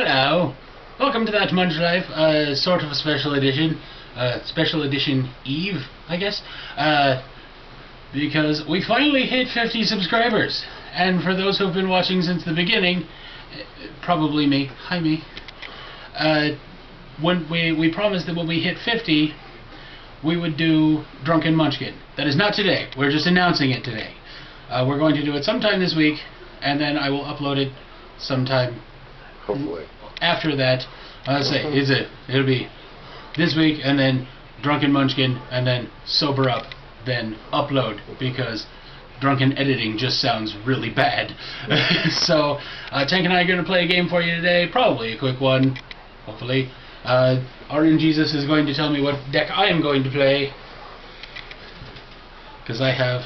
Hello. Welcome to that Munch Life, sort of a special edition Eve, I guess, because we finally hit 50 subscribers, and for those who've been watching since the beginning, probably me, hi me, when we promised that when we hit 50, we would do Drunken Munchkin. That is not today, we're just announcing it today. We're going to do it sometime this week, and then I will upload it sometime hopefully after that. It'll be this week, and then Drunken Munchkin, and then sober up, then upload, because drunken editing just sounds really bad. So Tank and I are going to play a game for you today, probably a quick one, hopefully. Orange Jesus is going to tell me what deck I am going to play, because I have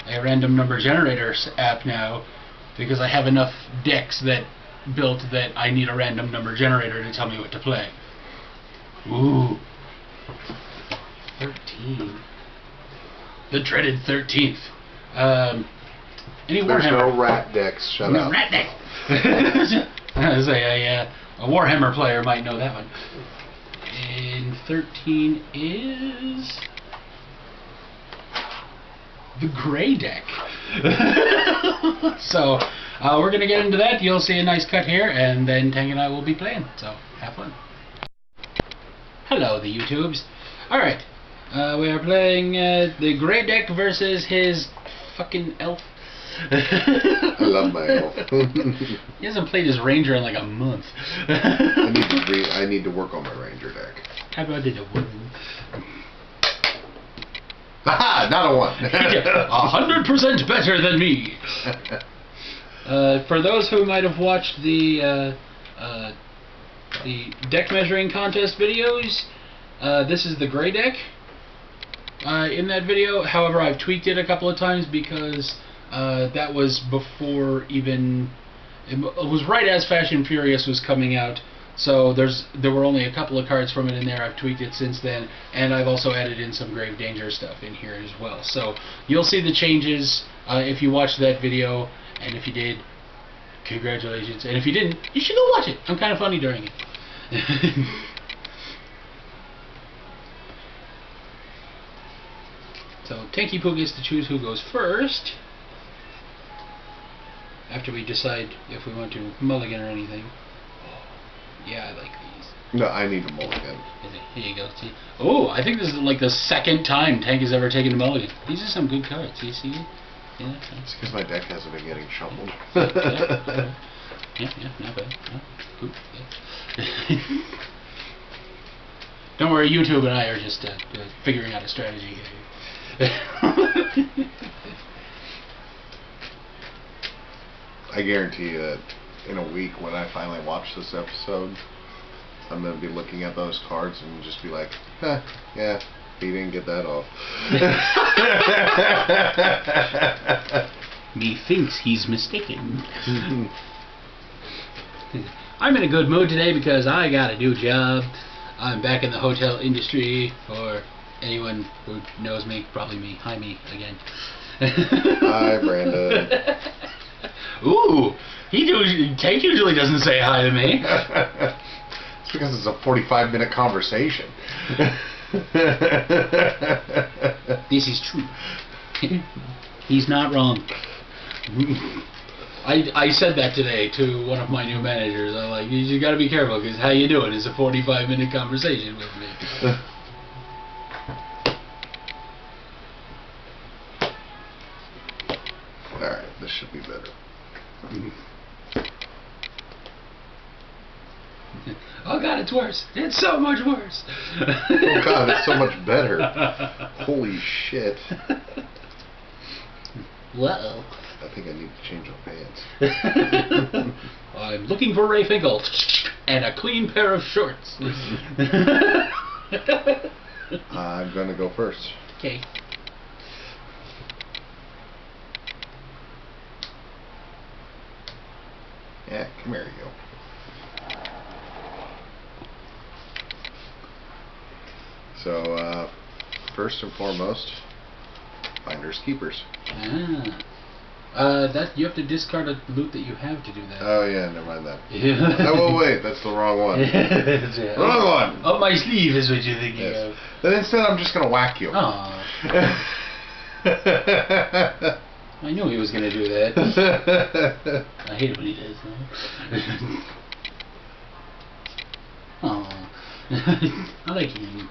a random number generator app now, because I have enough decks that built that I need a random number generator to tell me what to play. Ooh. 13. The dreaded 13th. Any Warhammer? There's no rat decks, shut up. No rat deck! A Warhammer player might know that one. And 13 is the gray deck. So we're going to get into that. You'll see a nice cut here, and then Tank and I will be playing. So have fun. Hello, the YouTubes. Alright, we are playing the gray deck versus his fucking elf. I love my elf. He hasn't played his ranger in like a month. I need to work on my ranger deck. How about the one? Haha, not a 1. 100% better than me. For those who might have watched the deck measuring contest videos, this is the gray deck in that video. However, I've tweaked it a couple of times because that was before even it was right as Fast and Furious was coming out. So there were only a couple of cards from it in there. I've tweaked it since then, and I've also added in some Grave Danger stuff in here as well. So you'll see the changes if you watched that video, and if you did, congratulations. And if you didn't, you should go watch it. I'm kind of funny during it. So Tanky Poo gets to choose who goes first, after we decide if we want to mulligan or anything. Yeah, I like these. No, I need a mulligan. Here you go. See? Oh, I think this is like the second time Tank has ever taken a mulligan. These are some good cards. You see it? Yeah. It's because my deck hasn't been getting shuffled. Yeah, not bad. Cool. Yeah. Don't worry, YouTube and I are just figuring out a strategy. I guarantee you that in a week, when I finally watch this episode, I'm going to be looking at those cards and just be like, yeah, he didn't get that off. Methinks he's mistaken. I'm in a good mood today because I got a new job. I'm back in the hotel industry. For anyone who knows me, probably me. Hi, me again. Hi, Brandon. Ooh, Tank usually doesn't say hi to me. It's because it's a 45-minute conversation. This is true. He's not wrong. I said that today to one of my new managers. I'm like, you gotta be careful, because how you doing is a 45-minute conversation with me. Alright, this should be better. Oh god, it's worse. It's so much worse. Oh god, it's so much better. Holy shit. Whoa. I think I need to change my pants. I'm looking for Ray Finkel and a clean pair of shorts. I'm gonna go first. Okay. Yeah, come here you go. So, first and foremost, finders keepers. That you have to discard a loot that you have to do that. Oh yeah, never mind that. Yeah. Oh well, wait, that's the wrong one. Yeah. Wrong one. Up my sleeve is what you're thinking Yes. of. Then instead, I'm just gonna whack you. Oh. I knew he was gonna do that. I hate it when he does that. Oh. I like him.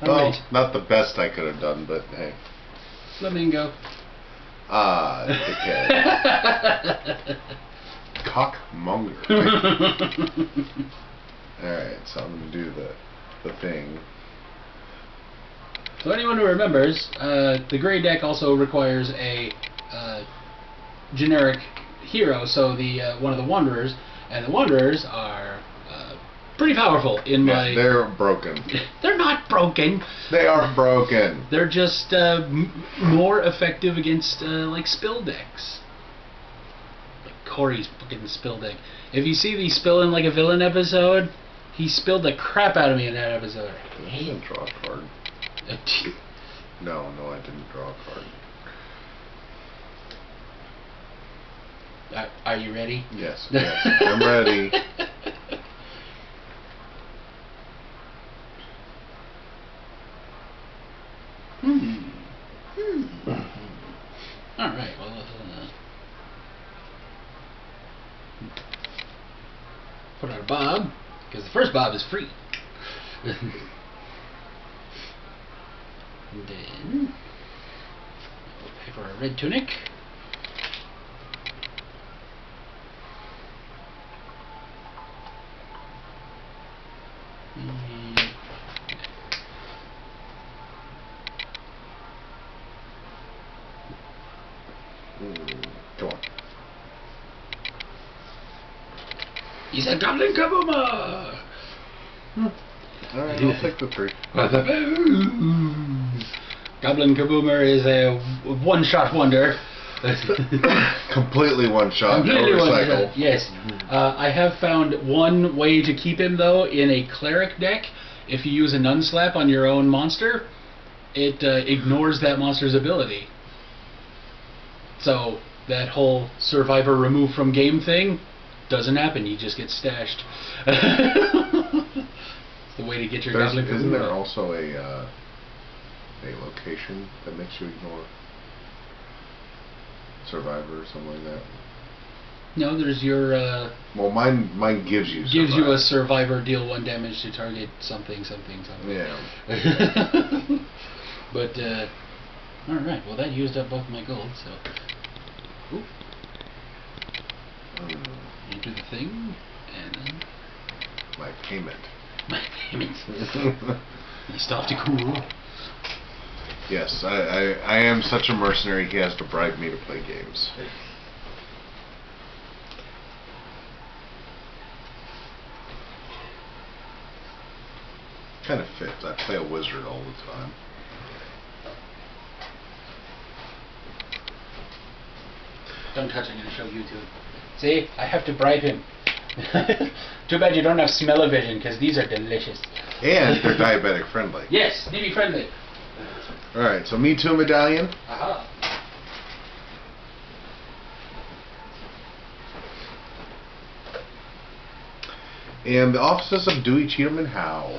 Well, Alright. not the best I could have done, but hey. Flamingo. Ah, dickhead. Cockmonger. Alright, so I'm gonna do the thing. So anyone who remembers, the gray deck also requires a generic hero, so the one of the Wanderers, and the Wanderers are pretty powerful in my... They're broken. They're not broken. They are broken. They're just more effective against like spill decks. Like Corey's fucking spill deck. If you see the Spill in Like a Villain episode, he spilled the crap out of me in that episode. I didn't draw a card. No, I didn't draw a card. Are you ready? Yes, I'm ready. Alright, well, put out a bob, because the first bob is free. And then we'll pay for a red tunic. Come on. He's a Goblin Kabuma! Alright, I'll take the 3. Goblin Kaboomer is a one-shot wonder. Completely one shot, no recycle. Yes. I have found one way to keep him, though, in a cleric deck. If you use a Nunslap on your own monster, it ignores that monster's ability. So that whole survivor removed from game thing doesn't happen. You just get stashed. It's the way to get your Goblin Kaboomer. Isn't there also a location that makes you ignore survivor or something like that? No, there's your... well, mine gives you survivor. Gives you a survivor, deal 1 damage to target something. Yeah. But, alright, well that used up both my gold, so... Ooh. You do the thing, and then... My payment. My payment. You still have to cool. Yes, I am such a mercenary, he has to bribe me to play games. Kind of fits. I play a wizard all the time. Don't touch it, I'm going to show YouTube. See, I have to bribe him. Too bad you don't have smell-o-vision, because these are delicious. And they're diabetic friendly. Yes, DB friendly. Alright, so Me Too medallion. Aha. And the offices of Dewey, Cheatham, and Howe.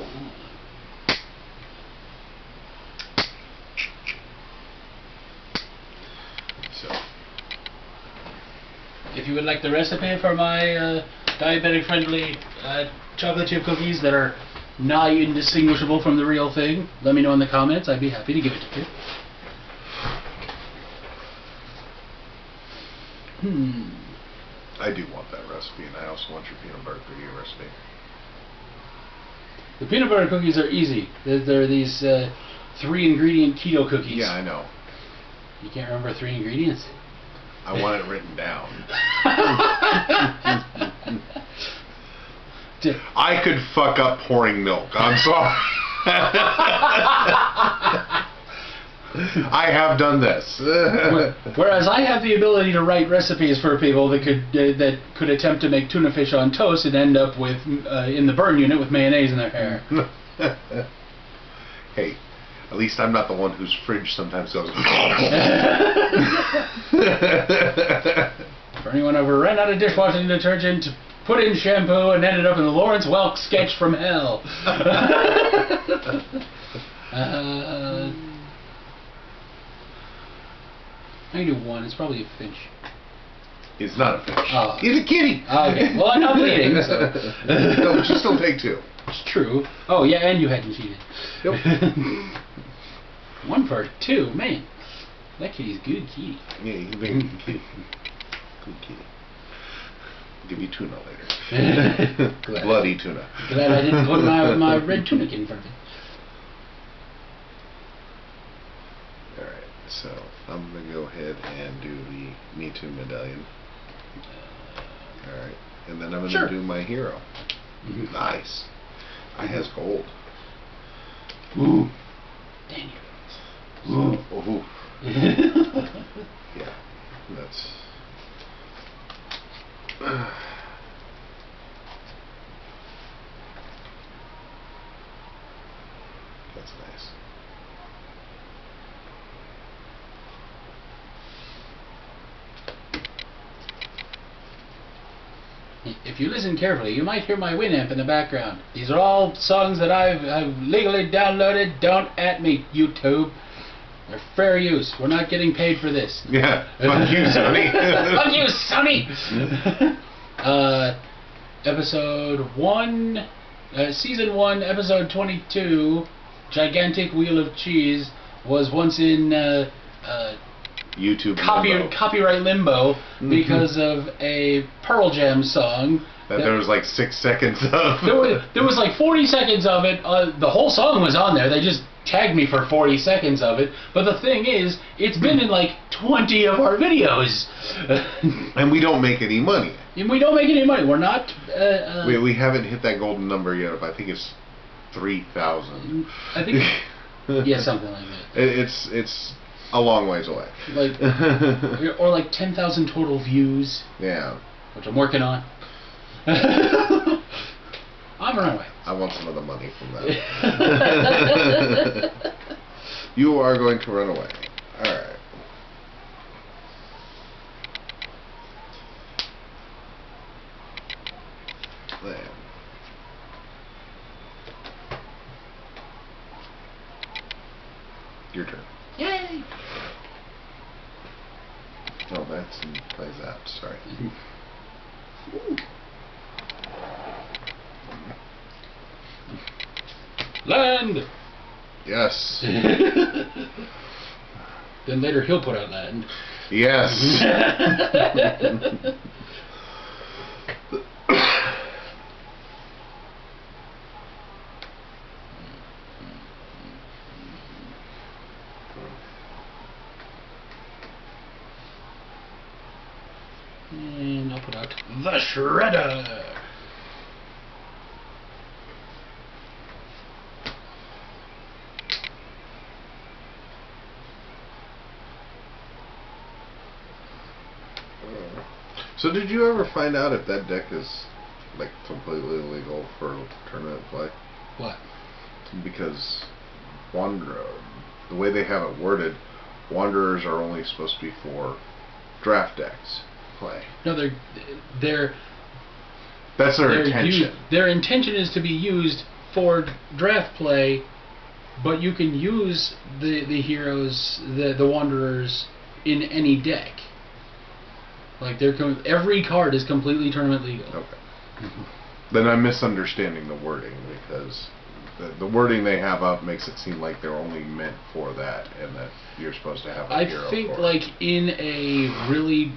So, if you would like the recipe for my diabetic-friendly chocolate chip cookies that are nigh indistinguishable from the real thing, let me know in the comments. I'd be happy to give it to you. I do want that recipe, and I also want your peanut butter cookie recipe. The peanut butter cookies are easy. They're these 3-ingredient keto cookies. Yeah, I know. You can't remember 3 ingredients? I want it written down. I could fuck up pouring milk. I'm sorry. I have done this. Whereas I have the ability to write recipes for people that could attempt to make tuna fish on toast and end up with in the burn unit with mayonnaise in their hair. Hey, At least I'm not the one whose fridge sometimes goes. For anyone who ran out of dishwashing detergent, put in shampoo, and ended up in the Lawrence Welk sketch from hell. 91. It's probably a finch. It's not a fish. Oh. He's a kitty. Okay. Well, I'm not bleeding, so. No, but you still take 2. It's true. Oh, yeah, and you hadn't cheated. Yep. 1 for 2. Man, that kitty's good kitty. Yeah, he's a very good kitty. Good kitty. I'll give you tuna later. Bloody tuna. Glad I didn't put my red tunic in front of it. Alright, so I'm going to go ahead and do the Me Too medallion. Alright, and then I'm going to do my hero. Nice. I has gold. Ooh. Daniel. Ooh. Ooh. Yeah, that's... That's nice. If you listen carefully, you might hear my Winamp in the background. These are all songs that I've legally downloaded. Don't at me, YouTube. They're fair use. We're not getting paid for this. Yeah, fuck you, Sonny. Fuck you, Sonny! Episode 1, Season 1, Episode 22, Gigantic Wheel of Cheese, was once in YouTube limbo. Copyright limbo because of a Pearl Jam song. That there was like 6 seconds of. There was like 40 seconds of it. The whole song was on there. They just tagged me for 40 seconds of it. But the thing is, it's been in like 20 of our videos. And we don't make any money. And we don't make any money. We're not... we haven't hit that golden number yet, but I think it's 3,000. I think... yeah, something like that. It's a long ways away. Like, or like 10,000 total views. Yeah. Which I'm working on. I'm running away. I want some of the money from that. You are going to run away. Alright. There. Your turn. Yay! Oh, that's plays that. Sorry. Land! Yes. Then later he'll put out land. Yes. And I'll put out the Shredder. So did you ever find out if that deck is like completely illegal for tournament play? What? Because the way they have it worded, Wanderers are only supposed to be for draft decks play. No, they're that's their intention. Their intention is to be used for draft play, but you can use the heroes, the Wanderers, in any deck. Like every card is completely tournament legal. Okay. Then I'm misunderstanding the wording, because the wording they have up makes it seem like they're only meant for that, and that you're supposed to have a hero. I think for like in a really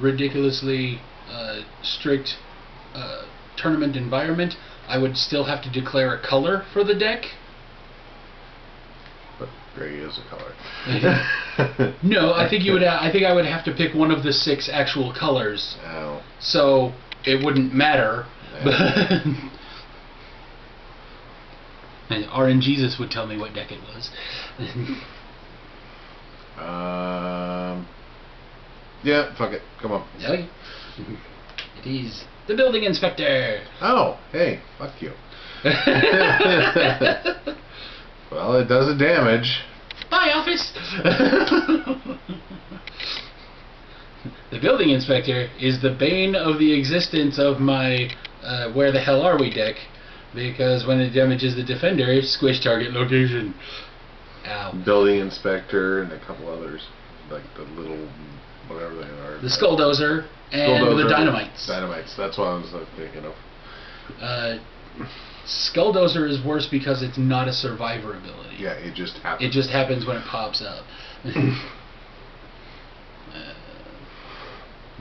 ridiculously strict tournament environment, I would still have to declare a color for the deck. But gray is a color. No, I think you would. I think I would have to pick one of the 6 actual colors. Oh. So it wouldn't matter. Yeah. And RNGesus would tell me what deck it was. Yeah, fuck it. Come on. Okay. It is the building inspector. Oh, hey, fuck you. Well, it does a damage. Bye, office! The building inspector is the bane of the existence of my where the hell are we deck, because when it damages the defender, squish target location. Ow. Building inspector and a couple others, like the little whatever they are. The Skulldozer and the Dynamites. Dynamites, that's what I was thinking of. Skulldozer is worse because it's not a survivor ability. Yeah, it just happens. It just happens when it pops up.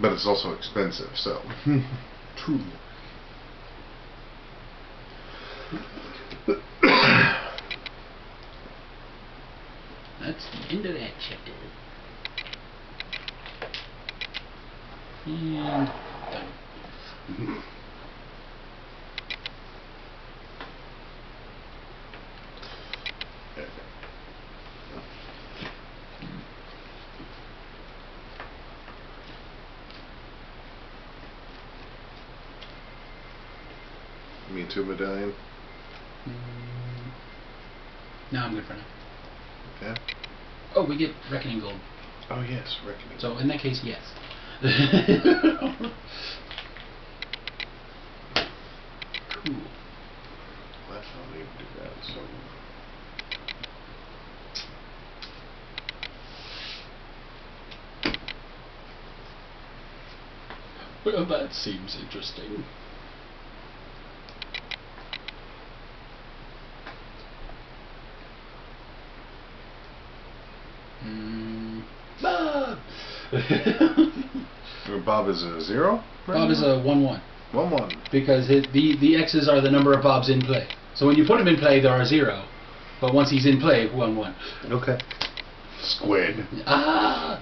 But it's also expensive, so. True. That's the end of that chapter. And done. Me too, medallion. No, I'm good for now. Okay. Oh, we get Reckoning Gold. Oh yes, reckoning. So in that case, yes. Cool. Let's not even do that. So. Well, that seems interesting. Bob! Bob is a 0? Bob is a 1-1. 1-1. Because the X's are the number of Bobs in play. So when you put him in play, there are 0. But once he's in play, 1-1. Okay. Squid. Ah!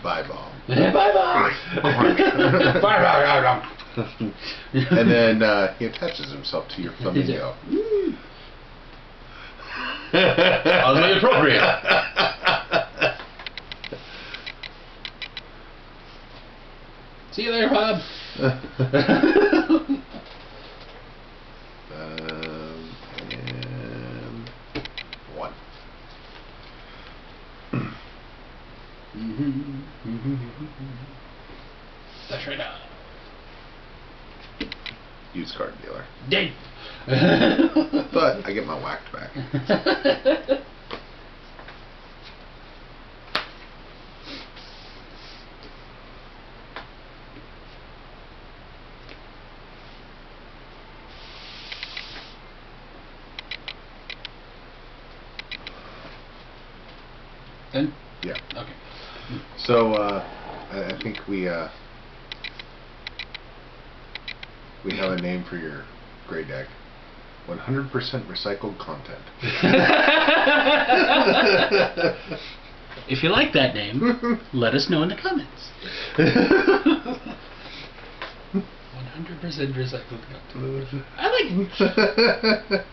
Bye, Bob. Bye, Bob! Bye, Bob! And then he attaches himself to your flamingo. Oddly appropriate. See you there, Bob. And 1. That's right now. Used card dealer. Dead. But I get my whacked back. Then? Yeah. Okay. So I think we have a name for your gray deck. 100% recycled content. If you like that name, let us know in the comments. 100% recycled content. I like it.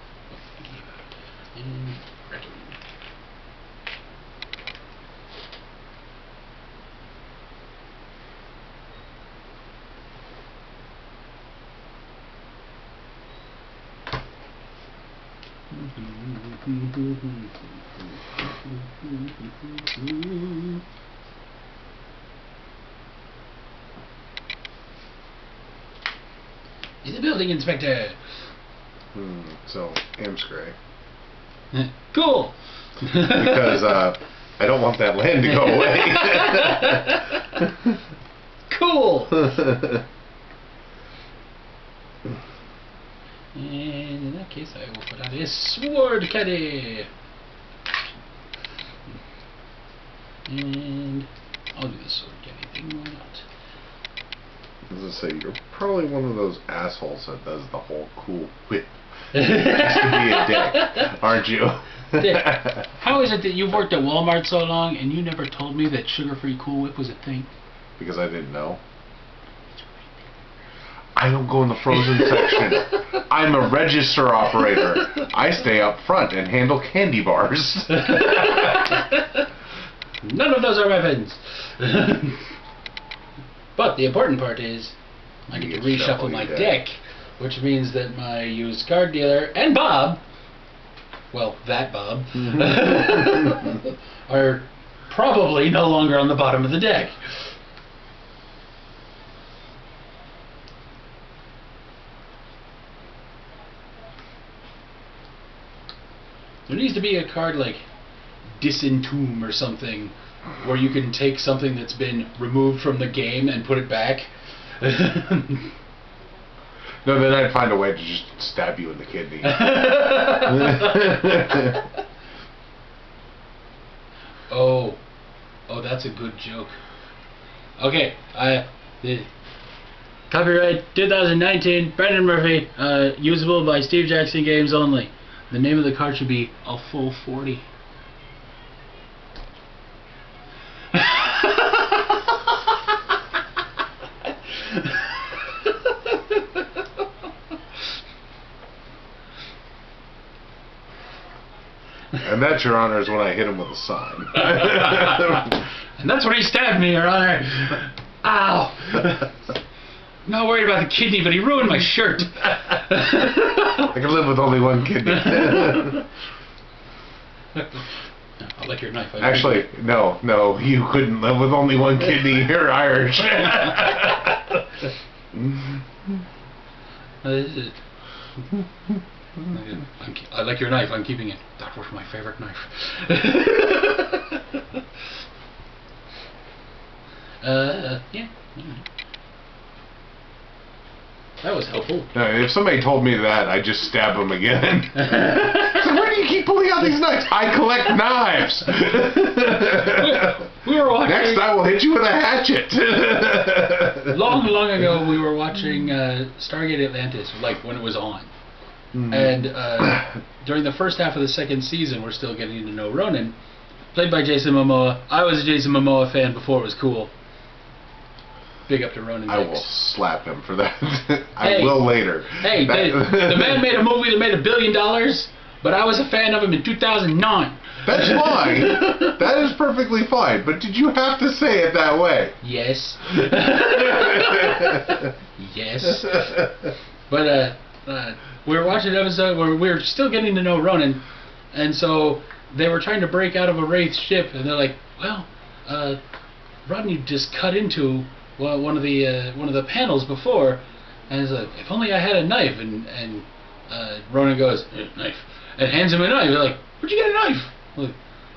He's a building inspector. So, Am's gray. Cool. Because I don't want that land to go away. Cool. And in that case, I will put out a sword caddy. And I'll do the sword caddy thing, why not? As I say, you're probably one of those assholes that does the whole cool whip. It used to be a dick, aren't you? Dick, how is it that you've worked at Walmart so long and you never told me that sugar-free Cool Whip was a thing? Because I didn't know. I don't go in the frozen section. I'm a register operator. I stay up front and handle candy bars. None of those are weapons. But the important part is I get to reshuffle my deck, which means that my used card dealer and Bob well, that Bob, are probably no longer on the bottom of the deck. There needs to be a card like Disentomb or something, where you can take something that's been removed from the game and put it back. No, then I'd find a way to just stab you in the kidney. Oh, that's a good joke. Okay, copyright 2019, Brendan Murphy, usable by Steve Jackson Games only. The name of the card should be A Full 40. And that, Your Honor, is when I hit him with a sign. And that's when he stabbed me, Your Honor. Ow! Not worried about the kidney, but he ruined my shirt. I can live with only one kidney. I'll lick your knife. Actually, no, you couldn't live with only one kidney. You're Irish. I like your knife. I'm keeping it. That was my favorite knife. Yeah. That was helpful. If somebody told me that, I'd just stab them again. So where do you keep pulling out these knives? I collect knives. We were watching. Next, I will hit you with a hatchet. Long ago, we were watching Stargate Atlantis, like when it was on. And during the first half of the second season, we're still getting to know Ronan, played by Jason Momoa. I was a Jason Momoa fan before it was cool. Big up to Ronan. I will slap him for that. I will later. Hey, the man made a movie that made $1 billion, but I was a fan of him in 2009. That's fine. That is perfectly fine. But did you have to say it that way? Yes. Yes. But we were watching an episode where we were still getting to know Ronan, and so they were trying to break out of a Wraith ship, and they're like, "Well, Rodney just cut into one of the panels before," and he's like, "If only I had a knife." And Ronan goes, "Knife," and hands him a knife. They're like, "Where'd you get a knife?"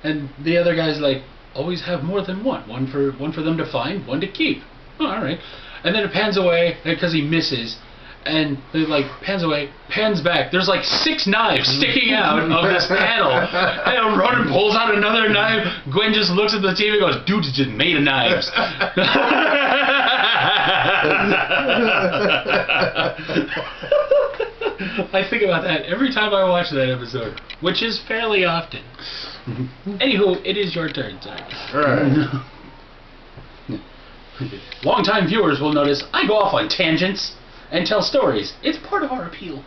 And the other guy's like, "Always have more than one. One for them to find, one to keep." Oh, all right. And then it pans away because he misses. And it like pans away, pans back. There's like 6 knives sticking out of this panel. And Ronan pulls out another knife. Gwen just looks at the TV and goes, "Dude, it's just made of knives." I think about that every time I watch that episode, which is fairly often. Anywho, it is your turn, sir. Alright. Long-time viewers will notice I go off on tangents and tell stories. It's part of our appeal.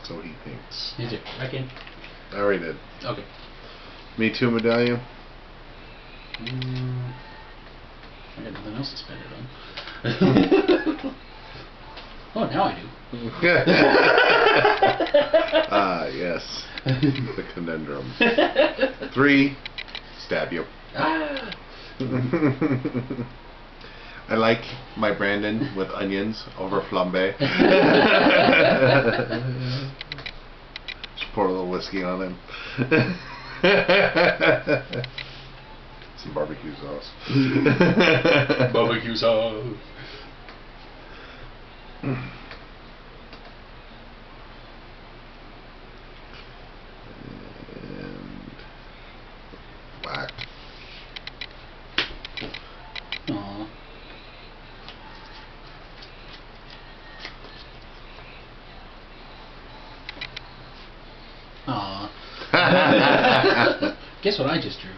So he thinks. Is it? Reckon? I already did. Okay. Me Too medallion. I got nothing else to spend it on. Oh, now I do. Ah, yes. The conundrum. 3, stab you. Ah. I like my Brandon with onions over flambe. Just pour a little whiskey on him. Some barbecue sauce. Barbecue sauce. And whack. Aww. Aww. Guess what I just drew?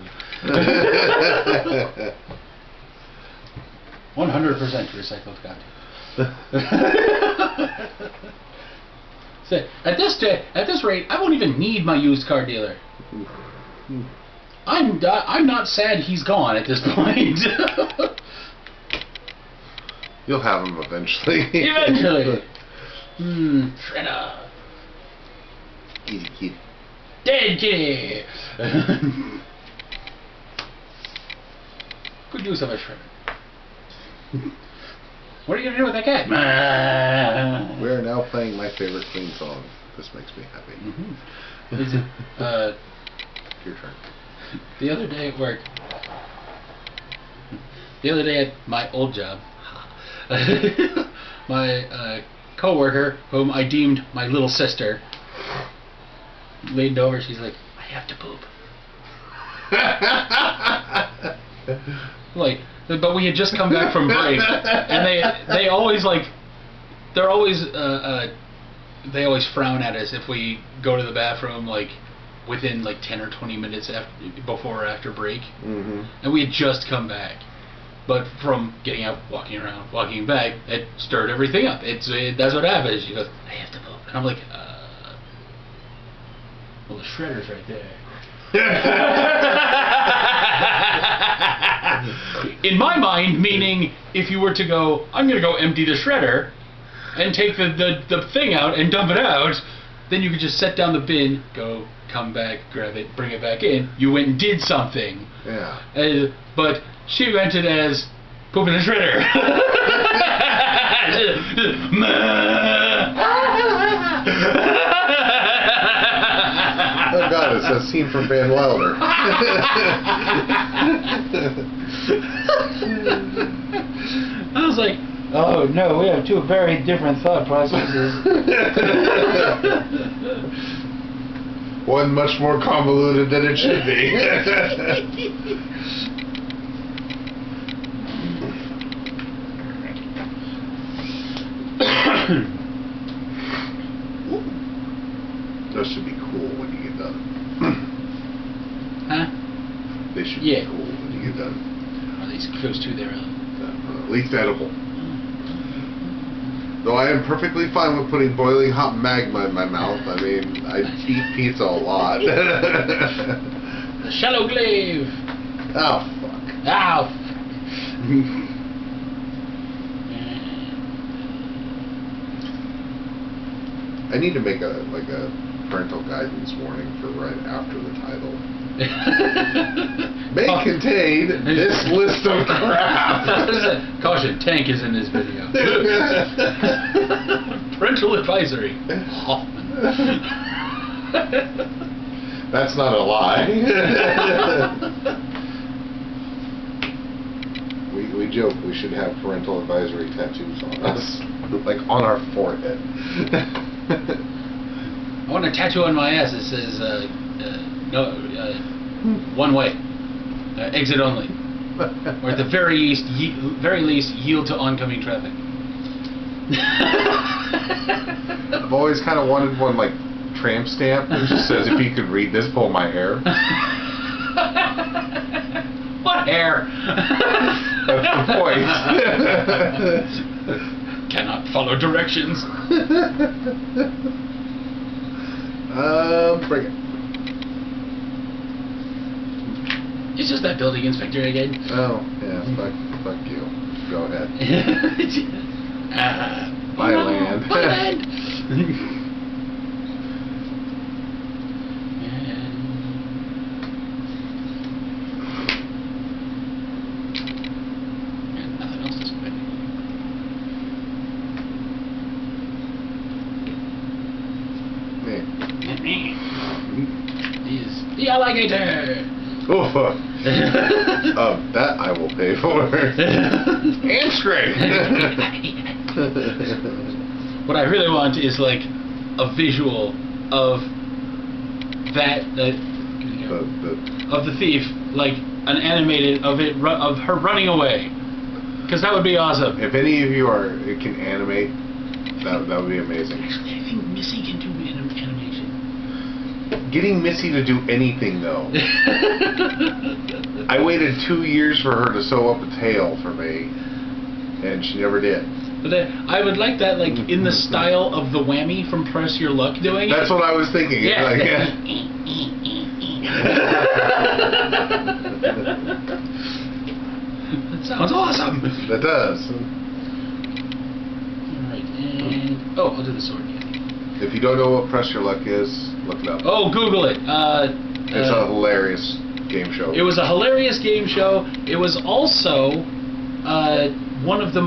100% recycled content. So, at this rate, I won't even need my used car dealer. I'm not sad he's gone at this point. You'll have him eventually. Eventually. Shredder. Easy kid. Dead kitty! Good use of a shredder. What are you gonna do with that cat? We are now playing my favorite Queen song. This makes me happy. Is it, Your turn. the other day at work, the other day at my old job, my co-worker, whom I deemed my little sister, leaned over. She's like, "I have to poop." Like, but we had just come back from break, and they always like, they're always they always frown at us if we go to the bathroom like within like 10 or 20 minutes before or after break. And we had just come back, but from getting out, walking around, walking back, it stirred everything up. That's what happens. She goes, "I have to poop," and I'm like, well, the shredder's right there. In my mind, meaning if you were to go, I'm going to go empty the shredder and take the thing out and dump it out, then you could just set down the bin, go, come back, grab it, bring it back in. You went and did something. Yeah. But she meant it as poop in the shredder. Oh God, it's that scene from Van Wilder. I was like, oh no, we have two very different thought processes. One much more convoluted than it should be. Those should be cool when you get done. Huh? They should be cool when you get done. Are these close to their At least edible. Though I am perfectly fine with putting boiling hot magma in my mouth. I mean, I eat pizza a lot. The shallow glaive. Oh, fuck. Ow. I need to make a parental guidance warning for right after the title. May contain this list of crap. Caution, Tank is in this video. Parental advisory. Hoffman. That's not a lie. we joke we should have parental advisory tattoos on us, like on our forehead. I want a tattoo on my ass that says no, one way, exit only, or at the very least yield to oncoming traffic. I've always kind of wanted one like tramp stamp that just says, "If you could read this, pull my hair." What hair? That's the point. Cannot follow directions. Bring it. It's just that building inspector again. Oh, yeah, fuck you. Go ahead. My land. My land. And nothing else is good. He's the alligator. Oh, fuck. That I will pay for. And straight. What I really want is like a visual of that of the thief, like an animated of her running away, because that would be awesome. If any of you can animate, that would be amazing. Actually, I think Missy can do animation. Getting Missy to do anything though. I waited 2 years for her to sew up a tail for me, and she never did. But I would like that, like in the style of the Whammy from Press Your Luck doing That's what I was thinking. Yeah. Like, That sounds awesome. That does. Alright, and I'll do the sword. If you don't know what Press Your Luck is, Look it up. Oh, Google it. It's a hilarious game show. It was a hilarious game show. It was also one of the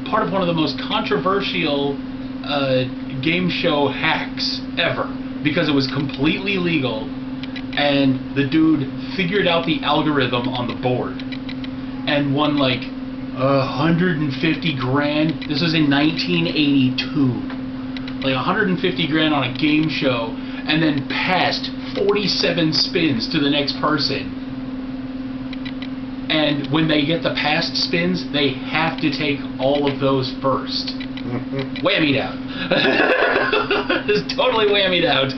part of one of the most controversial game show hacks ever, because it was completely legal, and the dude figured out the algorithm on the board and won like 150 grand. This was in 1982. Like 150 grand on a game show, and then passed 47 spins to the next person. And when they get the passed spins, they have to take all of those first. Whammied out. It's totally whammied out.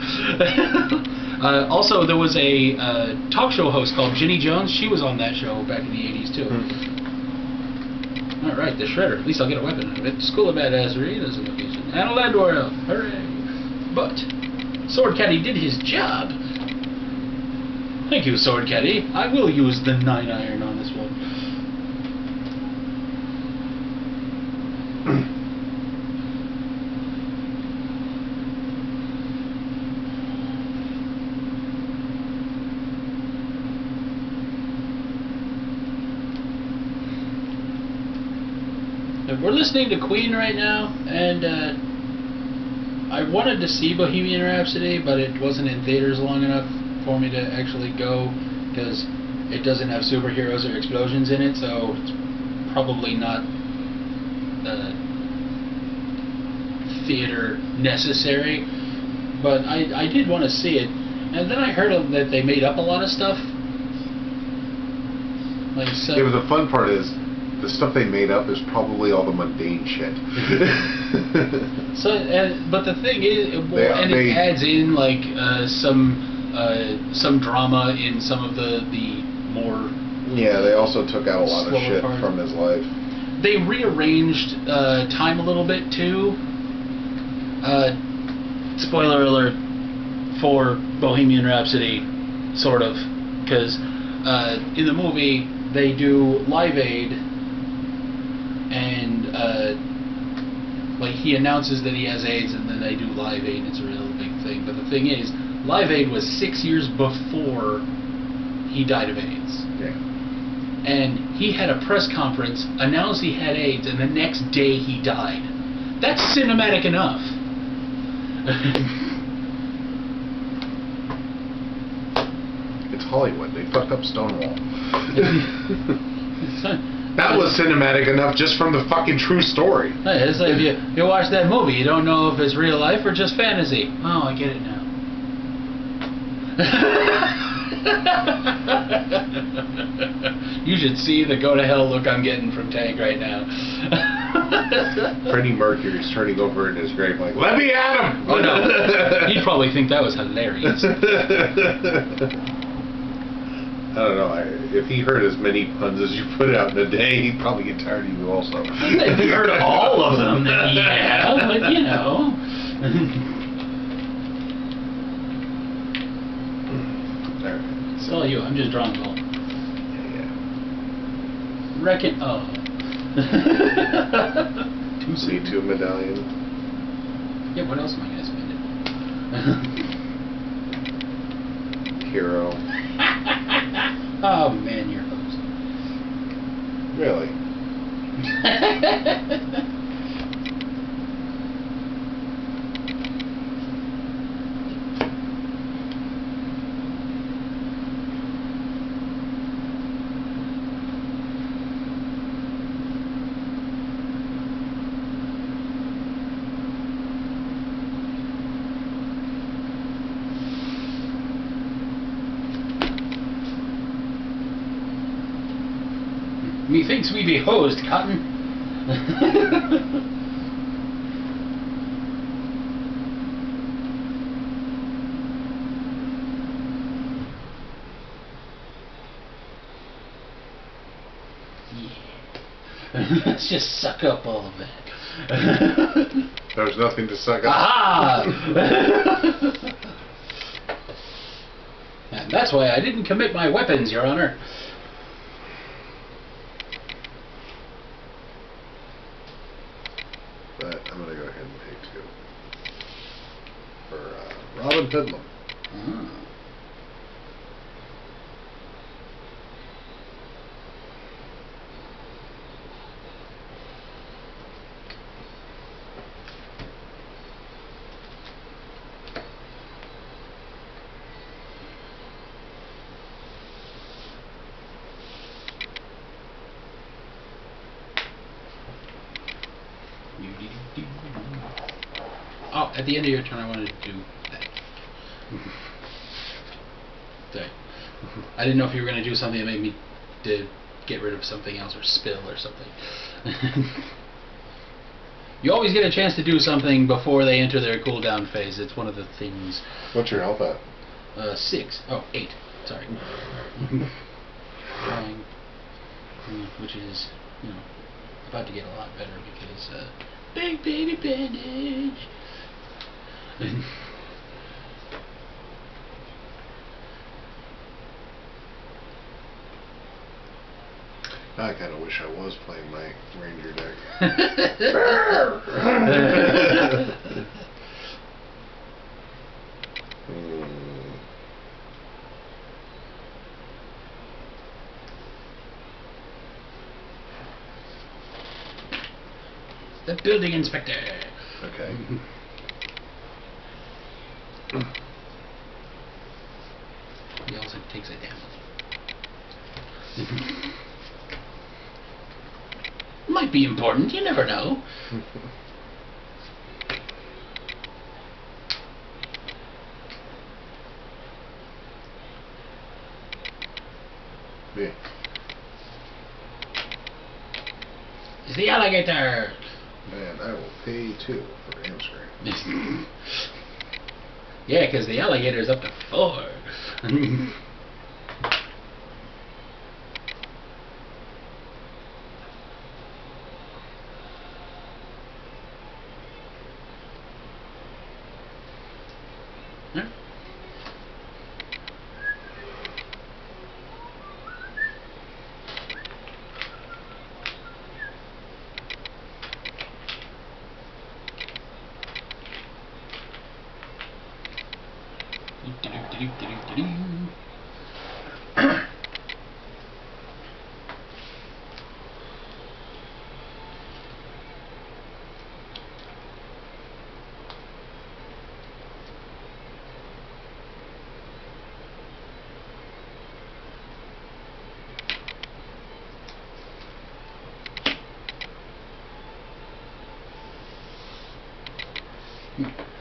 Also, there was a talk show host called Ginny Jones. She was on that show back in the 80s, too. Alright, the Shredder. At least I'll get a weapon out of it. School of Badassery. There's a location. And a land elf. Hooray. But Sword Caddy did his job. Thank you, Sword Caddy. I will use the 9-iron on this one. We're listening to Queen right now, and I wanted to see Bohemian Rhapsody, but it wasn't in theaters long enough for me to actually go, because it doesn't have superheroes or explosions in it, so it's probably not theater necessary. But I did want to see it, and then I heard that they made up a lot of stuff. Like, so yeah, but the fun part is, the stuff they made up is probably all the mundane shit. So, but the thing is, it adds in like some drama in some of the more. Yeah, they also took out a lot of shit from his life. They rearranged time a little bit too. Spoiler alert for Bohemian Rhapsody, sort of, because in the movie they do Live Aid. And like he announces that he has AIDS, and then they do Live Aid, and it's a real big thing. But the thing is, Live Aid was 6 years before he died of AIDS. Yeah. And he had a press conference, announced he had AIDS, and the next day he died. That's cinematic enough. It's Hollywood. They fucked up Stonewall. That was cinematic enough just from the fucking true story. Hey, it's like if you watch that movie, you don't know if it's real life or just fantasy. Oh, I get it now. You should see the go to hell look I'm getting from Tank right now. Freddie Mercury's turning over in his grave like, let me at him! Oh no, he'd probably think that was hilarious. I don't know. If he heard as many puns as you put out in a day, he'd probably get tired of you also. If you heard all of them, then yeah, but you know. It's all you. I'm just drawing the ball. Yeah. Reckon. Oh. 2C2 medallion. Yeah, what else am I going to spend it? Hero. Oh man, you're hosed. Really? Methinks we be hosed, Cotton. Yeah. Let's just suck up all of that. There's nothing to suck up. Aha! And that's why I didn't commit my weapons, Your Honor. But I'm going to go ahead and take 2 for Out in Pidlam. Ah. Oh, at the end of your turn, I wanted to do that. Sorry. I didn't know if you were going to do something that made me to get rid of something else or spill or something. You always get a chance to do something before they enter their cooldown phase. It's one of the things. What's your health at? 6. Oh, 8. Sorry. Which is, you know, about to get a lot better because big baby bandage. I kind of wish I was playing my Ranger deck. The building inspector. Okay. He also takes a damage. Might be important, you never know. Yeah. It's the alligator. Man, I will pay 2 for hamstring. Yeah, because the alligator's up to 4. Huh?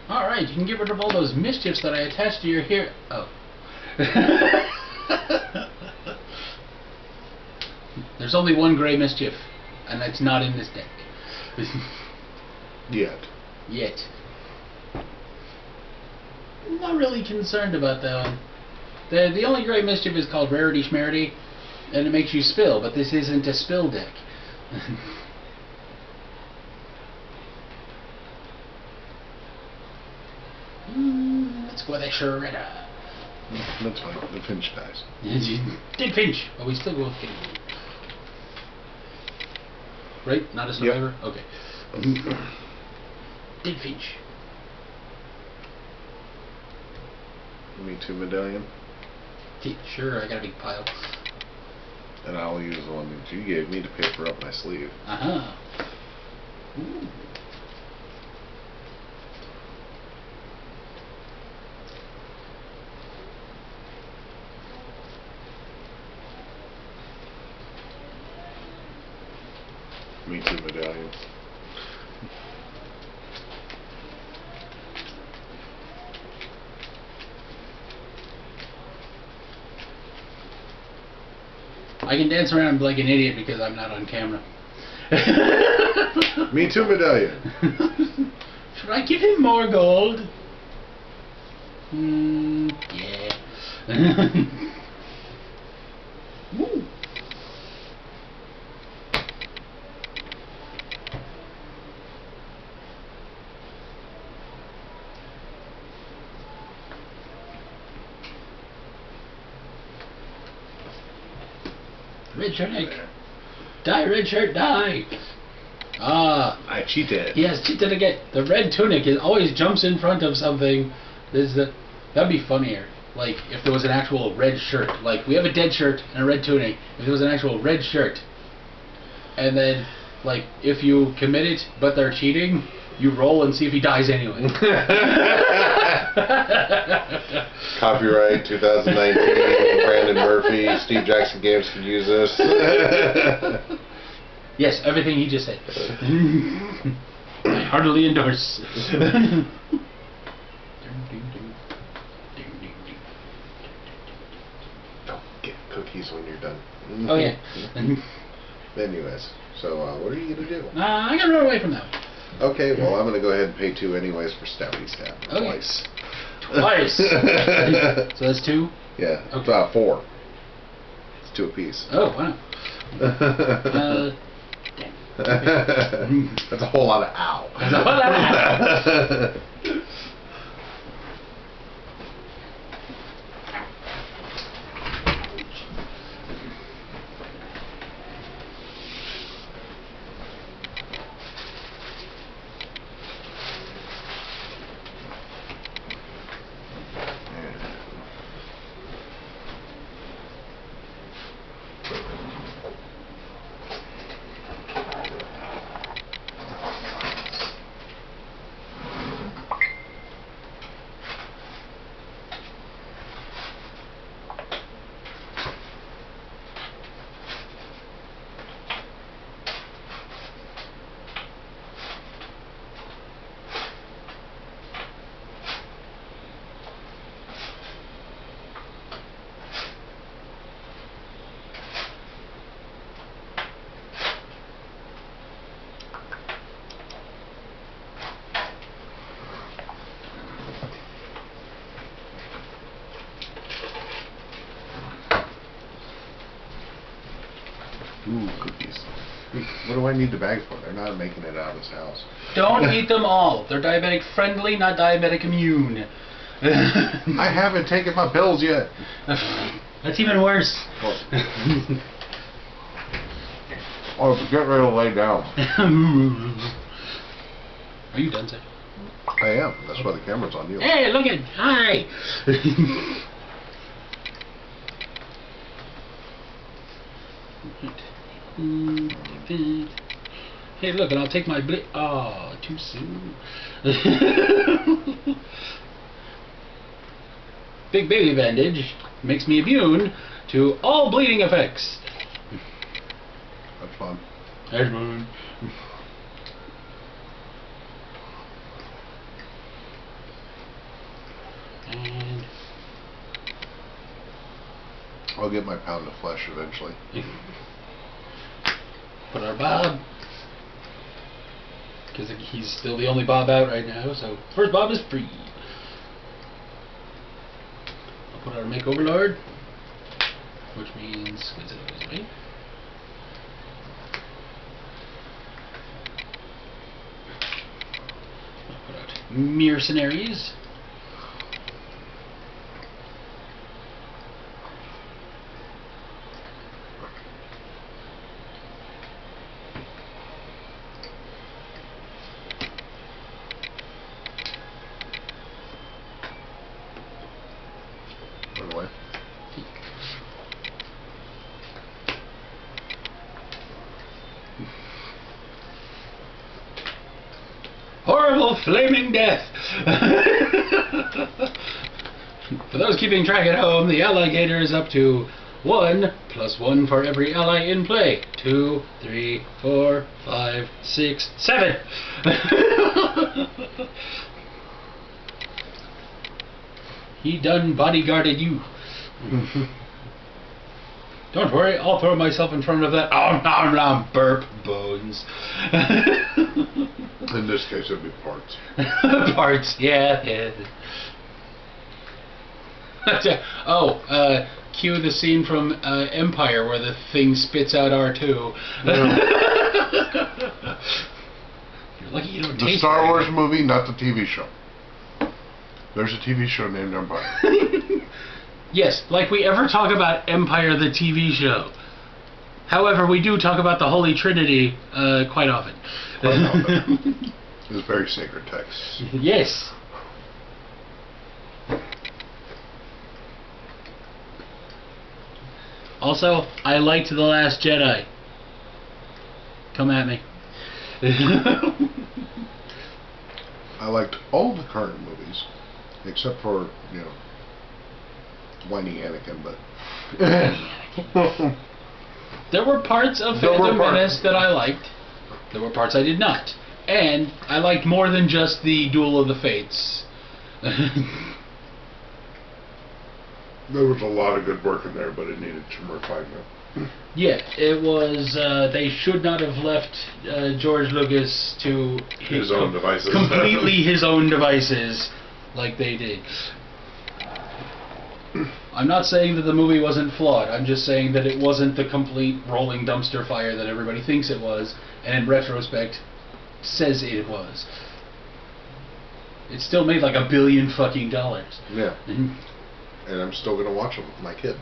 Alright, you can get rid of all those mischiefs that I attached to your hair. Oh. There's only one gray mischief, and that's not in this deck. Yet. Yet. I'm not really concerned about that one. The only gray mischief is called Rarity Schmarity, and it makes you spill, but this isn't a spill deck. Let's go with a Shredder. That's fine. The Finch dies. Did Finch, but we still go with Kitty. Right? Not a survivor? Yep. Okay. Did Finch. Me too, medallion. Sure, I got a big pile. And I'll use the one that you gave me to paper up my sleeve. Uh-huh. Ooh. Me too, medallion. I can dance around like an idiot because I'm not on camera. Me too, medallion. Should I give him more gold? Yeah. Woo. Red shirt, die, red shirt, die! Ah. I cheated. He has cheated again. The red tunic always jumps in front of something That'd be funnier. Like, if there was an actual red shirt. Like, we have a dead shirt and a red tunic. If there was an actual red shirt. And then, like, if you commit it, but they're cheating, you roll and see if he dies anyway. Copyright 2019, Brandon Murphy, Steve Jackson Games could use this. Yes, everything he just said. I heartily endorse. Don't get cookies when you're done. Oh, yeah. Anyways, so what are you going to do? I gotta run away from that. Okay, well, I'm going to go ahead and pay 2 anyways for Stabby Stab. Okay. Twice. Twice. So that's 2? Yeah, Okay. 4. It's 2 apiece. Oh, wow. Damn. That's a whole lot of ow. That's a whole lot of ow. Ooh, cookies. What do I need the bag for? They're not making it out of this house. Don't eat them all. They're diabetic friendly, not diabetic immune. I haven't taken my pills yet. That's even worse. Oh, get ready to lay down. Are you done, sir? I am. That's why the camera's on you. Hey, look at... Hi! Hey, look, and I'll take my oh, too soon. Big baby bandage makes me immune to all bleeding effects. That's fun. That's fun. And I'll get my pound of flesh eventually. Put our Bob, because he's still the only Bob out right now, so first Bob is free. I'll put our Make Overlord, which means what's it always, right? I'll put out Mercenaries. Away. Horrible flaming death! For those keeping track at home, the alligator is up to 1 + 1 for every ally in play. 2, 3, 4, 5, 6, 7! He done bodyguarded you. Don't worry, I'll throw myself in front of that burp bones. In this case, it'd be parts. Parts, yeah. Oh, cue the scene from Empire where the thing spits out R2. Yeah. You're lucky you don't The taste Star very Wars good. movie, not the TV show. There's a TV show named Empire. Yes, like we ever talk about Empire the TV show. However, we do talk about the Holy Trinity quite often. It's very sacred text. Yes. Also, I liked The Last Jedi. Come at me. I liked all the current movies, except for, you know, whiny Anakin, but... There were parts of Phantom Menace that I liked. There were parts I did not. And I liked more than just the Duel of the Fates. There was a lot of good work in there, but it needed some refinement. Yeah, it was. They should not have left George Lucas to His own devices. Completely his own devices, like they did. I'm not saying that the movie wasn't flawed. I'm just saying that it wasn't the complete rolling dumpster fire that everybody thinks it was, and in retrospect, says it was. It still made like $1 billion fucking dollars. Yeah. And I'm still gonna watch them with my kid.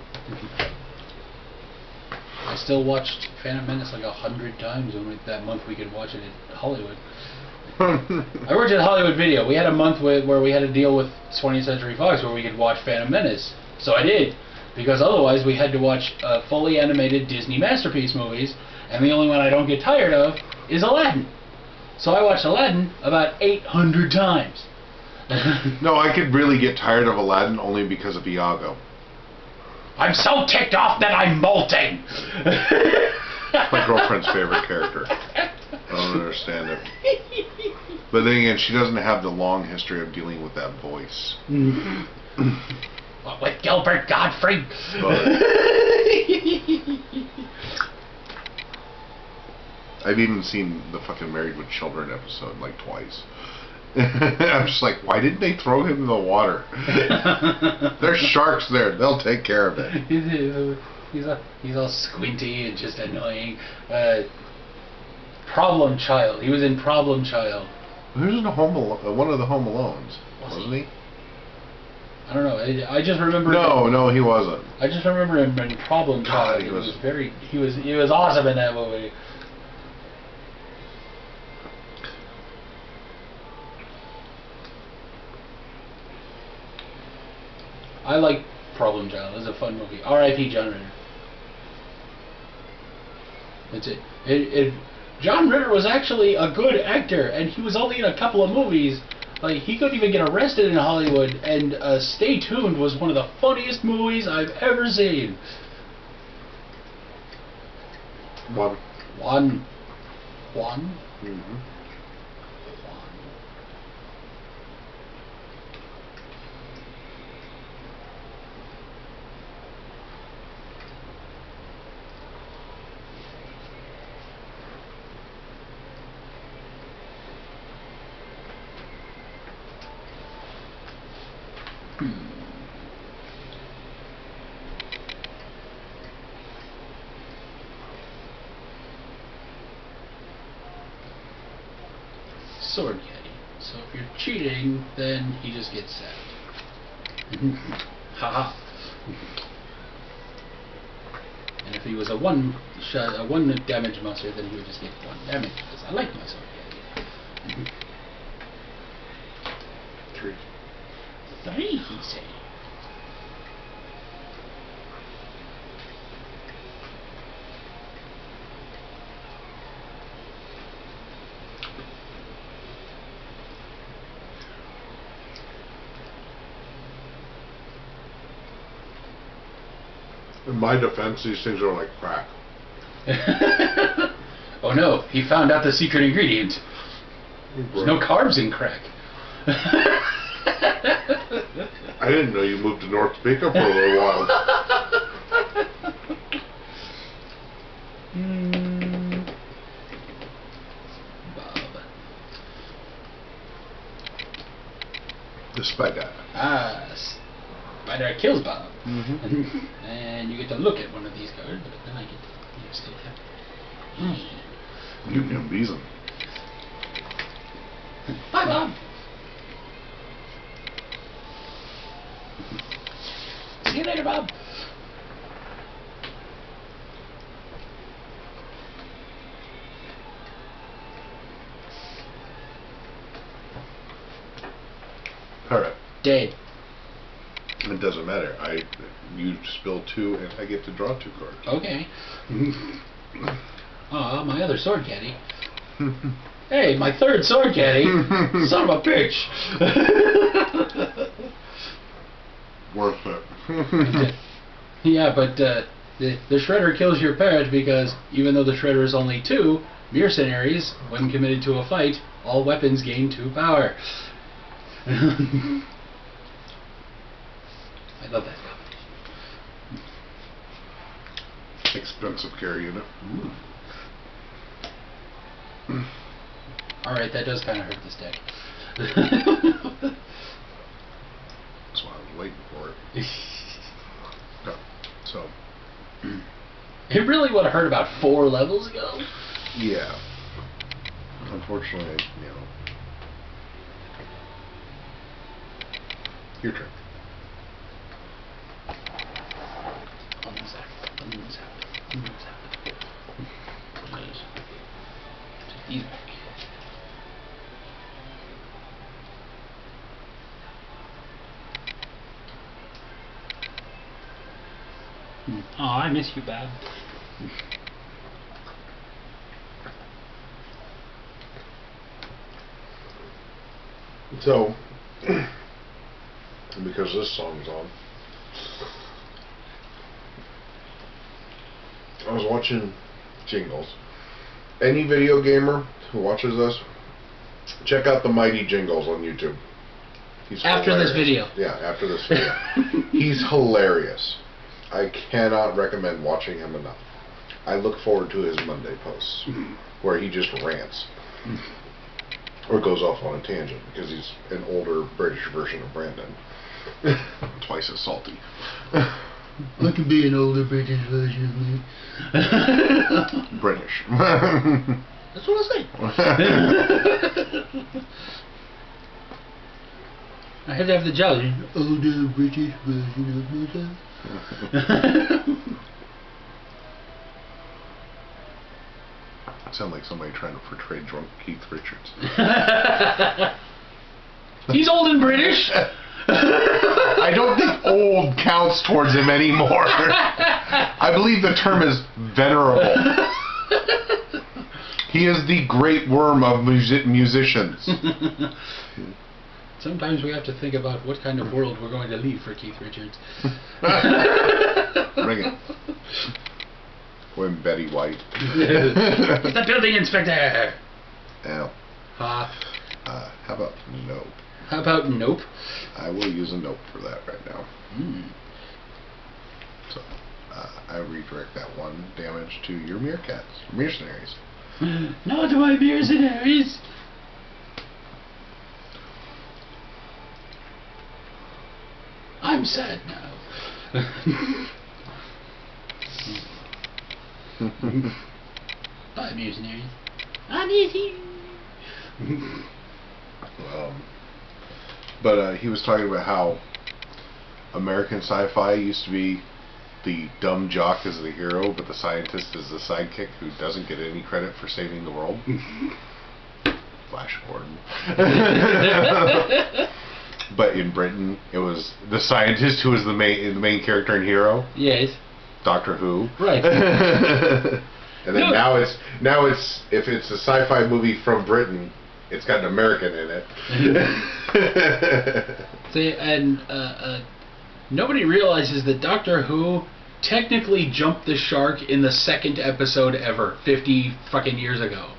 I still watched Phantom Menace like 100 times when that month we could watch it at Hollywood. I worked at Hollywood Video. We had a month where we had to deal with 20th Century Fox where we could watch Phantom Menace. So I did, because otherwise we had to watch fully animated Disney masterpiece movies, and the only one I don't get tired of is Aladdin. So I watched Aladdin about 800 times. No, I could really get tired of Aladdin only because of Iago. I'm so ticked off that I'm molting! My girlfriend's favorite character. I don't understand it. But then again, she doesn't have the long history of dealing with that voice. What with Gilbert Godfrey? I've even seen the fucking Married with Children episode like twice. I'm just like, why didn't they throw him in the water? There's sharks there. They'll take care of it. He's all squinty and just annoying. Problem Child. He was in Problem Child. He was in one of the Home Alones, wasn't he? I don't know. I just remember. No, he wasn't. I just remember him in Problem Child. He was awesome in that movie. I like Problem Child. It was a fun movie. R.I.P. John Ritter. That's it. John Ritter was actually a good actor, and he was only in a couple of movies. Like, he couldn't even get arrested in Hollywood, and Stay Tuned was one of the funniest movies I've ever seen. One. Mm-hmm. Sword Caddy. So if you're cheating, then he just gets sacked. Haha. And if he was a one damage monster, then he would just get 1 damage, because I like my Sword Caddy. 3. 3, he said. In my defense, these things are like crack. Oh no, he found out the secret ingredient. There's no carbs in crack. I didn't know you moved to North Topeka for a little while. Bob. The Spider. Spider kills Bob. Mm-hmm. And you get to look at one of these cards, but then I get to stay there. You can beat them. Bye, Bob. See you later, Bob. Alright. Dead. It doesn't matter. You spill 2 and I get to draw 2 cards. Okay. Aw, my other sword caddy. Hey, my third sword caddy. Son of a bitch. Worth it. Yeah, but the Shredder kills your parrot because even though the Shredder is only 2 mercenaries, when committed to a fight, all weapons gain 2 power. I love that combination. Expensive carry unit. Alright, that does kind of hurt this deck. That's why I was waiting for it. Okay, so. It really would have hurt about 4 levels ago. Yeah. Unfortunately, you know. Your turn. Oh, I miss you, Bob. So, because this song's on, I was watching Jingles. Any video gamer who watches this, check out the Mighty Jingles on YouTube. He's after hilarious. this video. Yeah, after this video. He's hilarious. I cannot recommend watching him enough. I look forward to his Monday posts, where he just rants. Or goes off on a tangent, because he's an older British version of Brandon. Twice as salty. I can be an older British version of me. British. That's what I say. I had to have the jolly older British version of myself. Sound like somebody trying to portray drunk Keith Richards. He's old and British. I don't think old counts towards him anymore. I believe the term is venerable. He is the great worm of musicians. Sometimes we have to think about what kind of world we're going to leave for Keith Richards. Bring it. When Betty White. The building inspector. Now, How how about nope? How about nope? I will use a nope for that right now. So, I redirect that 1 damage to your meerkats, mercenaries. Not my mercenaries. I'm sad now. Bye, mercenaries. I need you. But he was talking about how American sci-fi used to be the dumb jock as the hero, but the scientist is the sidekick who doesn't get any credit for saving the world. Flash Gordon. But in Britain, it was the scientist who was the main character and hero. Yes. Doctor Who. Right. And then now it's if it's a sci-fi movie from Britain, it's got an American in it. See, and nobody realizes that Doctor Who technically jumped the shark in the 2nd episode ever, 50 fucking years ago,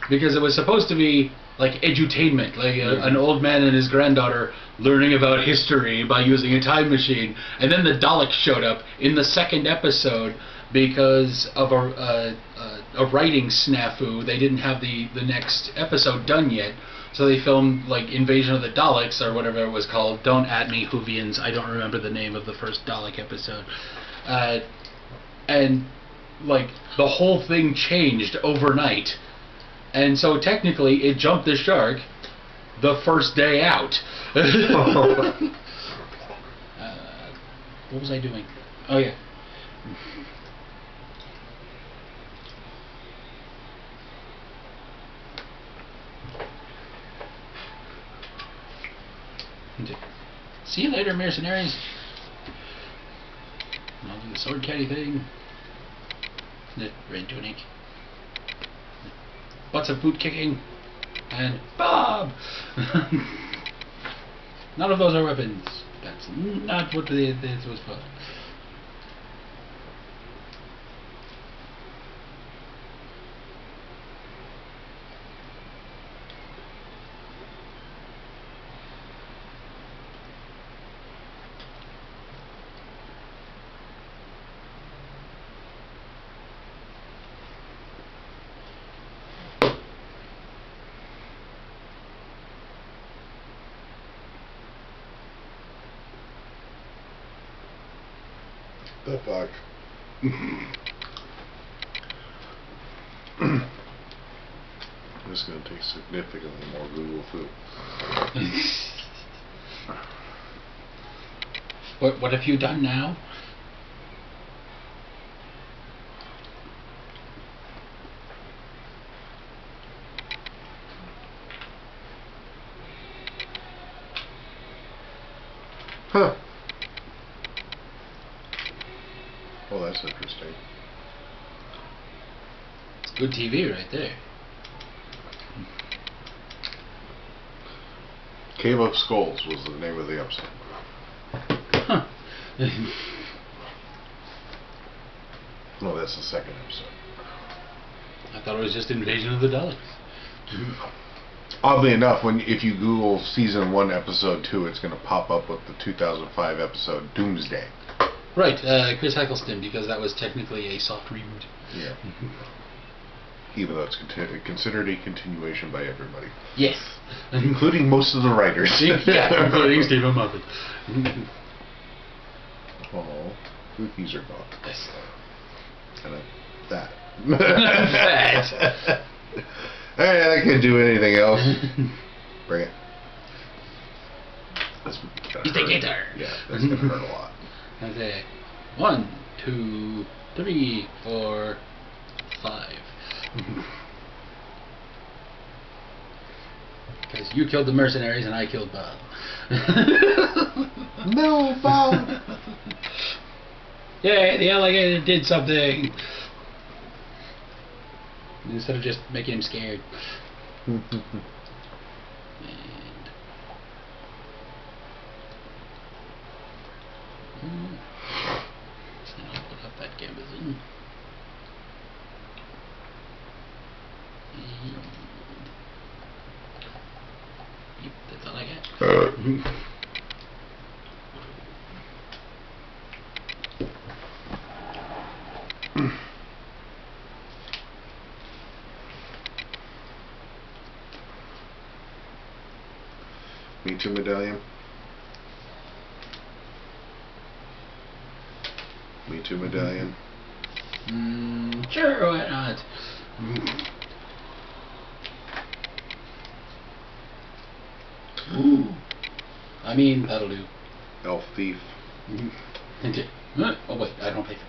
because it was supposed to be like edutainment, like an old man and his granddaughter learning about history by using a time machine, and then the Daleks showed up in the 2nd episode because of a writing snafu. They didn't have the next episode done yet, so they filmed like Invasion of the Daleks or whatever it was called. Don't at me, Whovians. I don't remember the name of the first Dalek episode. And like the whole thing changed overnight. And so technically it jumped the shark the first day out. What was I doing? Oh yeah. See you later, mercenaries. the sword caddy thing. The red tunic. Lots of boot kicking. And Bob! None of those are weapons. That's not what this was for. The fuck? This is going to take significantly more Google food. What have you done now? Huh. Well, that's interesting. It's good TV right there. Cave of Skulls was the name of the episode. Huh. No, that's the second episode. I thought it was just Invasion of the Daleks. Oddly enough, if you Google season 1 episode 2, it's going to pop up with the 2005 episode Doomsday. Right, Chris Eccleston, because that was technically a soft reboot. Yeah. Even though it's considered a continuation by everybody. Yes. Including most of the writers. Yeah, including Stephen Moffat. Oh, cookies are gone. Yes. And that. That. Alright, I can't do anything else. Bring it. That's gonna He's the hurt. guitar. Yeah, that's gonna hurt a lot. Okay. 1, 2, 3, 4, 5. Because you killed the mercenaries and I killed Bob. No, Bob! Yay, the alligator did something! Instead of just making him scared. And I'll put up that gambazon. Yep, that's all I got. Me Too medallion. Me Too medallion. Sure, why not? Ooh. I mean, that'll do. Elf Thief. Okay. Oh wait, I don't pay for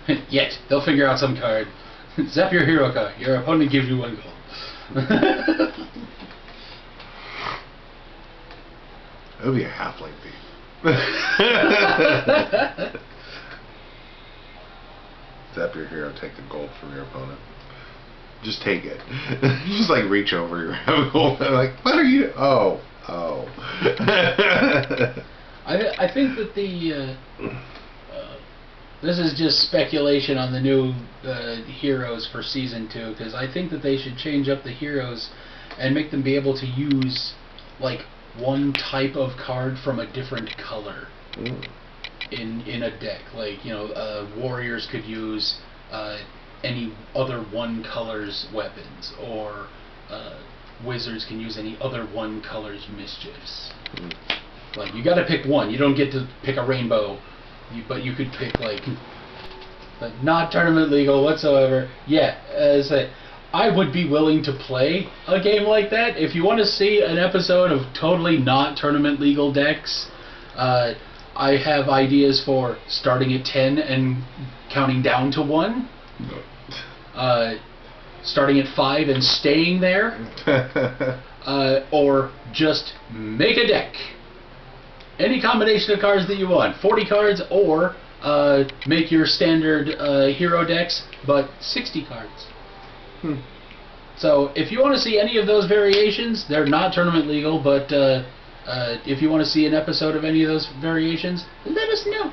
that. Yet, they'll figure out some card. Zap your hero card. Your opponent gives you 1 gold. That would be a halfling thief. Zap your hero, take the gold from your opponent. Just take it. You just like reach over your gold. Like, what are you? Oh. I think that the this is just speculation on the new heroes for season 2, because I think that they should change up the heroes and make them be able to use like one type of card from a different color in a deck. Like, you know, warriors could use any other one color's weapons, or wizards can use any other one color's mischiefs. Like, you gotta pick one. You don't get to pick a rainbow, but you could pick like not tournament legal whatsoever. Yeah, as I would be willing to play a game like that. If you want to see an episode of totally not tournament legal decks, I have ideas for starting at 10 and counting down to 1. Starting at 5 and staying there. Or just make a deck any combination of cards that you want. 40 cards, or make your standard hero decks, but 60 cards. So if you want to see any of those variations, they're not tournament legal, but if you want to see an episode of any of those variations, let us know.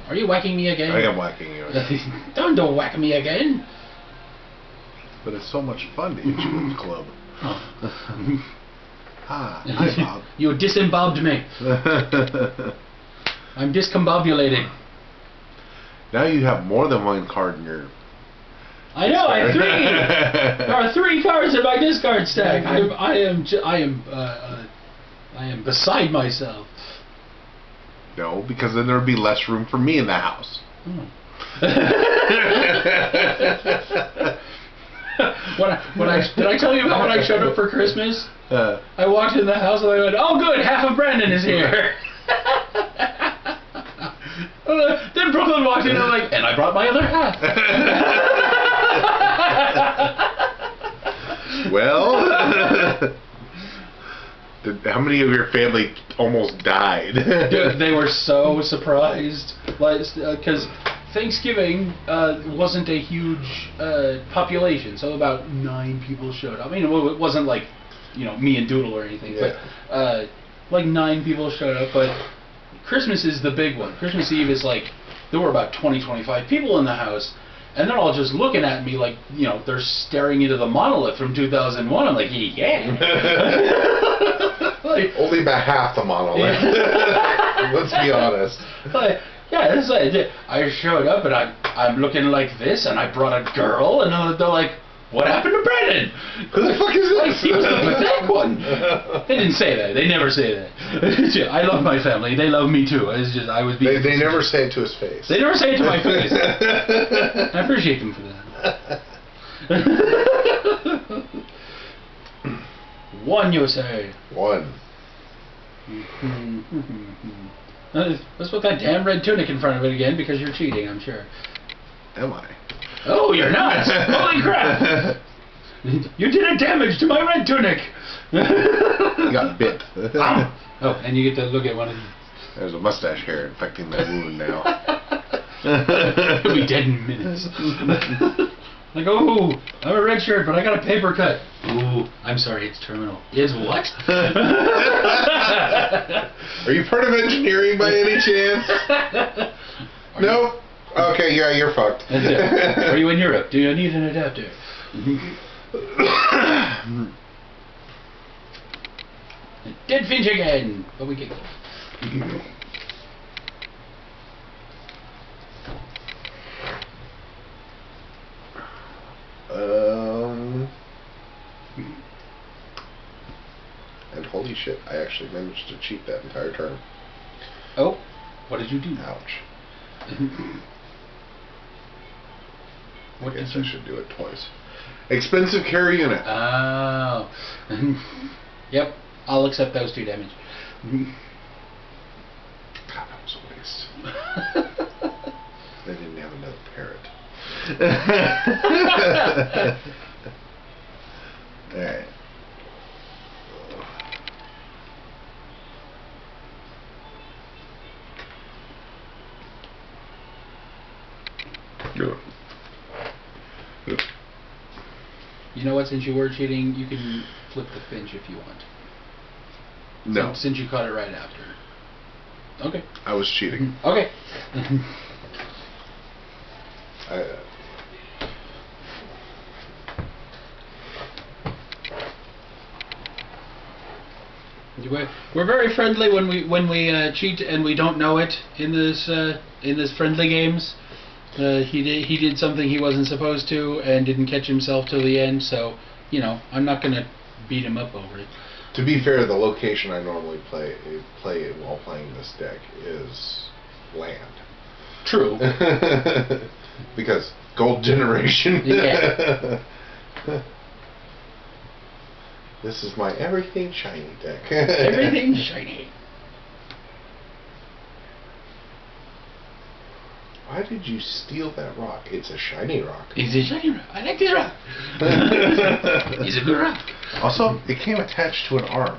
Are you whacking me again? I am whacking you again. Don't whack me again. But it's so much fun to hit you with the club. Hi, Bob. You disembobbed me. I'm discombobulated. Now you have more than one card in your... I know, I have 3! There are 3 cards in my discard stack. I am beside myself. No, because then there would be less room for me in the house. Did I tell you about when I showed up for Christmas? I walked in the house and I went, "Oh good, half of Brandon is here." Then Brooklyn walked in and I'm like, "And I brought my other half." Well, how many of your family almost died? Dude, they were so surprised, like, because Thanksgiving wasn't a huge population, so about 9 people showed up. I mean, it wasn't like, you know, me and Doodle or anything, but like 9 people showed up. But Christmas is the big one. Christmas Eve is like, there were about 20-25 people in the house, and they're all just looking at me like, you know, they're staring into the monolith from 2001. I'm like, yeah. Like, only about half the monolith. Let's be honest. Like, yeah, that's what I did. I showed up and I'm looking like this, and I brought a girl, and they're like, "What happened to Brandon? Who the fuck is this?" Like, he was the pathetic one. They didn't say that. They never say that. I love my family. They love me too. It's just I was being. They never say it to his face. They never say it to my face. I appreciate them for that. One, you say. One. Let's put that damn red tunic in front of it again, because you're cheating, I'm sure. Am I? Oh, you're not! Holy crap! You did a damage to my red tunic! You got bit. Oh, and you get to look at one of these. There's a mustache hair infecting that wound now. He'll be dead in minutes. Like, oh, I'm a red shirt, but I got a paper cut. Ooh, I'm sorry, it's terminal. Is what? Are you part of engineering by any chance? Nope. Okay, yeah, you're fucked. Are you in Europe? Do you need an adapter? Dead Finch again! But we get And holy shit, I actually managed to cheat that entire turn. Oh, what did you do? Ouch. What I guess I should do it twice. Expensive carry unit. Oh. Yep, I'll accept those 2 damage. God, that was a waste. They didn't have another parrot. Alright. You know what, since you were cheating, you can flip the Finch if you want. No. Since you caught it right after. Okay. I was cheating. Okay. We're very friendly when we cheat and we don't know it in this friendly games. He did something he wasn't supposed to and didn't catch himself till the end, so you know I'm not gonna beat him up over it. To be fair, the location I normally play while playing this deck is land. True. Because gold generation. Yeah. This is my everything shiny deck. Everything shiny. Why did you steal that rock? It's a shiny rock. It's a shiny rock. I like this rock. It's a good rock. Also, it came attached to an arm.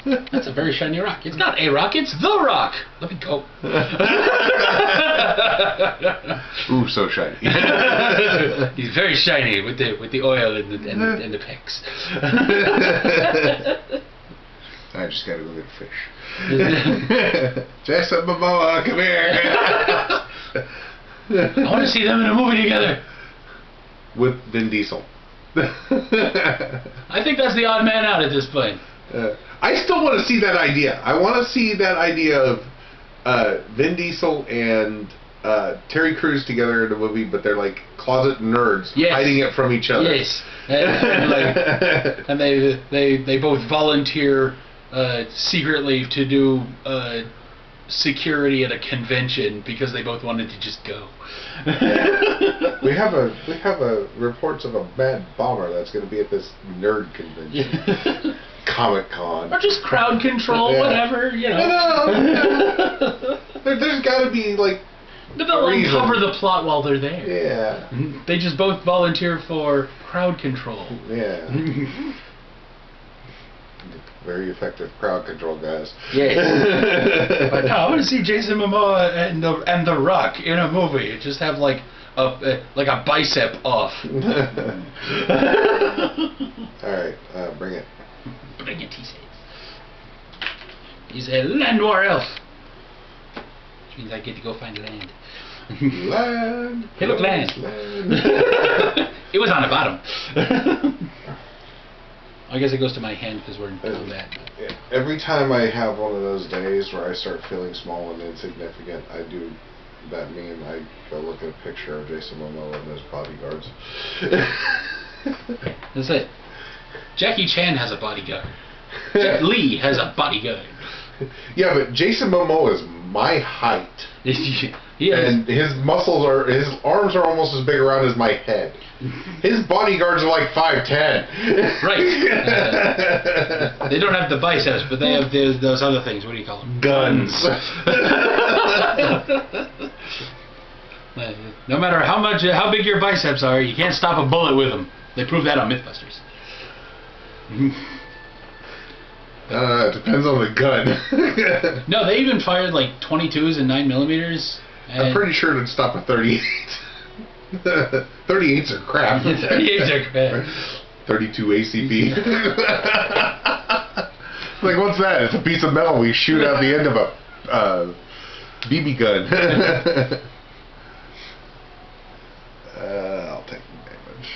That's a very shiny rock. It's not a rock, it's the rock. Let me go. Ooh, so shiny. He's very shiny with the oil and the pecs. I just gotta go get a fish. Jason Momoa, come here. I want to see them in a movie together. With Vin Diesel. I think that's the odd man out at this point. I still want to see that idea. I want to see that idea of Vin Diesel and Terry Crews together in a movie, but they're like closet nerds hiding it from each other. Yes, and they both volunteer secretly to do security at a convention because they both wanted to just go. We have a reports of a mad bomber that's going to be at this nerd convention. Comic-Con. Or just crowd control, whatever, you know. There's got to be, like, they'll uncover the plot while they're there. Yeah. They just both volunteer for crowd control. Yeah. Very effective crowd control guys. Yes. But no, I want to see Jason Momoa and the Rock in a movie. Just have like a bicep off. All right, bring it. Bring it, he says. He's a land war elf. Which means I get to go find land. Land. Hey, look, land. It was on the bottom. I guess it goes to my hand because we're in combat. Every time I have one of those days where I start feeling small and insignificant, I do that meme. I go look at a picture of Jason Momoa and his bodyguards. That's it. Jackie Chan has a bodyguard. Jet Li has a bodyguard. Yeah, but Jason Momoa is my height. And his arms are almost as big around as my head. His bodyguards are like 5'10". Right. They don't have the biceps, but they have those other things. What do you call them? Guns. No matter how big your biceps are, you can't stop a bullet with them. They prove that on MythBusters. It depends on the gun. No, they even fired like 22s and 9mm. I'm pretty sure it'd stop a 38. 38s are crap. 38s are crap. 32 ACP. Like, what's that? It's a piece of metal we shoot out the end of a BB gun. I'll take the damage.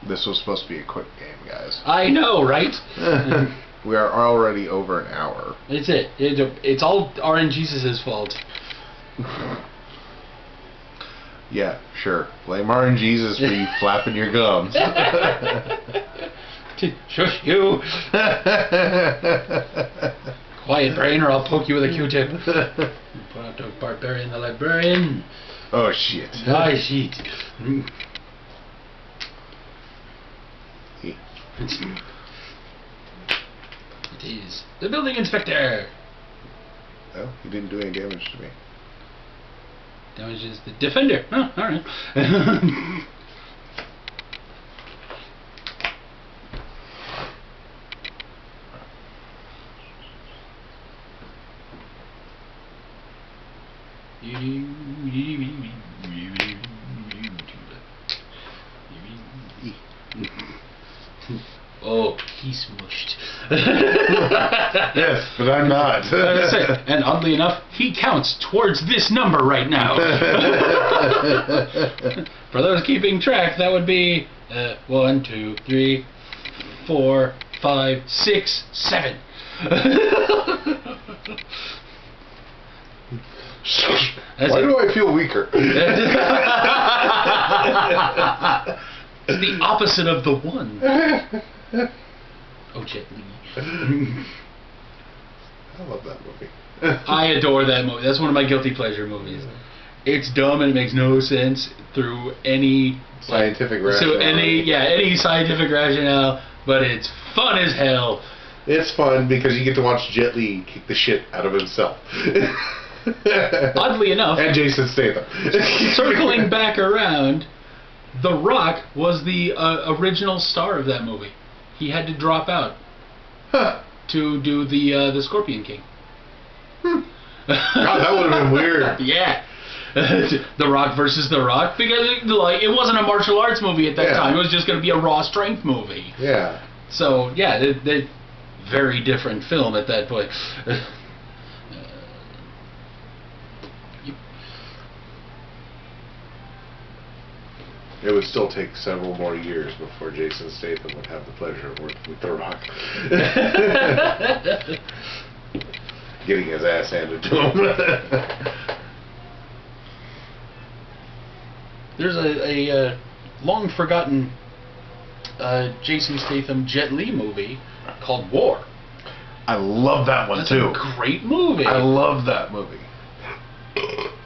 This was supposed to be a quick game, guys. I know, right? We are already over an hour. It's it's all RNGesus' fault. Yeah, sure. Blame RNGesus for you flapping your gums. Shush you! Quiet, brain, or I'll poke you with a Q-tip. Put out the barbarian, the librarian. Oh shit! Ah, shit. It is the building inspector. Oh, he didn't do any damage to me. Damage is the defender. Oh, alright. Oh, he's smushed. Yes, but I'm not. That's it. And oddly enough, he counts towards this number right now. For those keeping track, that would be 1, 2, 3, 4, 5, 6, 7. Why do I feel weaker? It's the opposite of the 1. Oh, Jet Li. I love that movie. I adore that movie. That's one of my guilty pleasure movies. It's dumb and it makes no sense through any scientific rationale. So any scientific rationale, but it's fun as hell. It's fun because you get to watch Jet Li kick the shit out of himself. Oddly enough, and Jason Statham. Circling back around, The Rock was the original star of that movie. He had to drop out to do the Scorpion King. God, that would have been weird. Yeah. The Rock versus The Rock, because it wasn't a martial arts movie at that time. It was just going to be a raw strength movie. Yeah. So yeah, they very different film at that point. It would still take several more years before Jason Statham would have the pleasure of working with The Rock. Getting his ass handed to him. There's a long forgotten Jason Statham Jet Li movie called War. I love that one too. That's a great movie. I love that movie.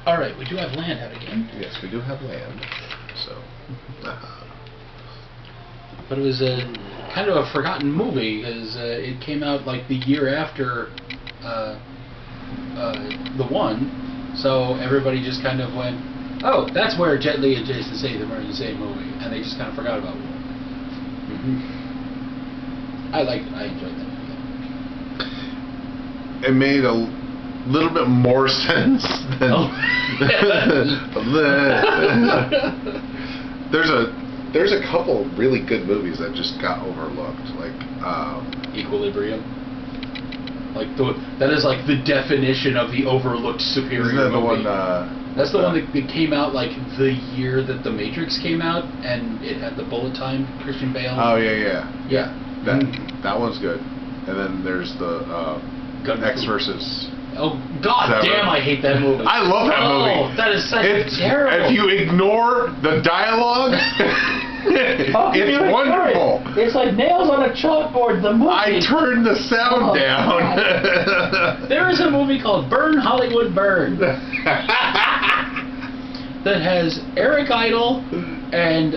All right, we do have land out again. Yes, we do have land. So. But it was a kind of a forgotten movie because it came out like the year after the one, so everybody just kind of went, "Oh, that's where Jet Li and Jason Statham are in the same movie," and they just kind of forgot about War. I enjoyed that movie. It made a little bit more sense than. There's a couple really good movies that just got overlooked, like Equilibrium. Like that is like the definition of the overlooked superior isn't that movie. the one? That's the one that came out like the year that The Matrix came out, and it had the bullet time Christian Bale. Oh yeah. Yeah. That one's good. And then there's the X versus. Oh God damn! I hate that movie. I love that movie. Oh, that is such terrible. If you ignore the dialogue, it's wonderful. It's like nails on a chalkboard. The movie. I turned the sound down. There is a movie called Burn Hollywood Burn that has Eric Idle and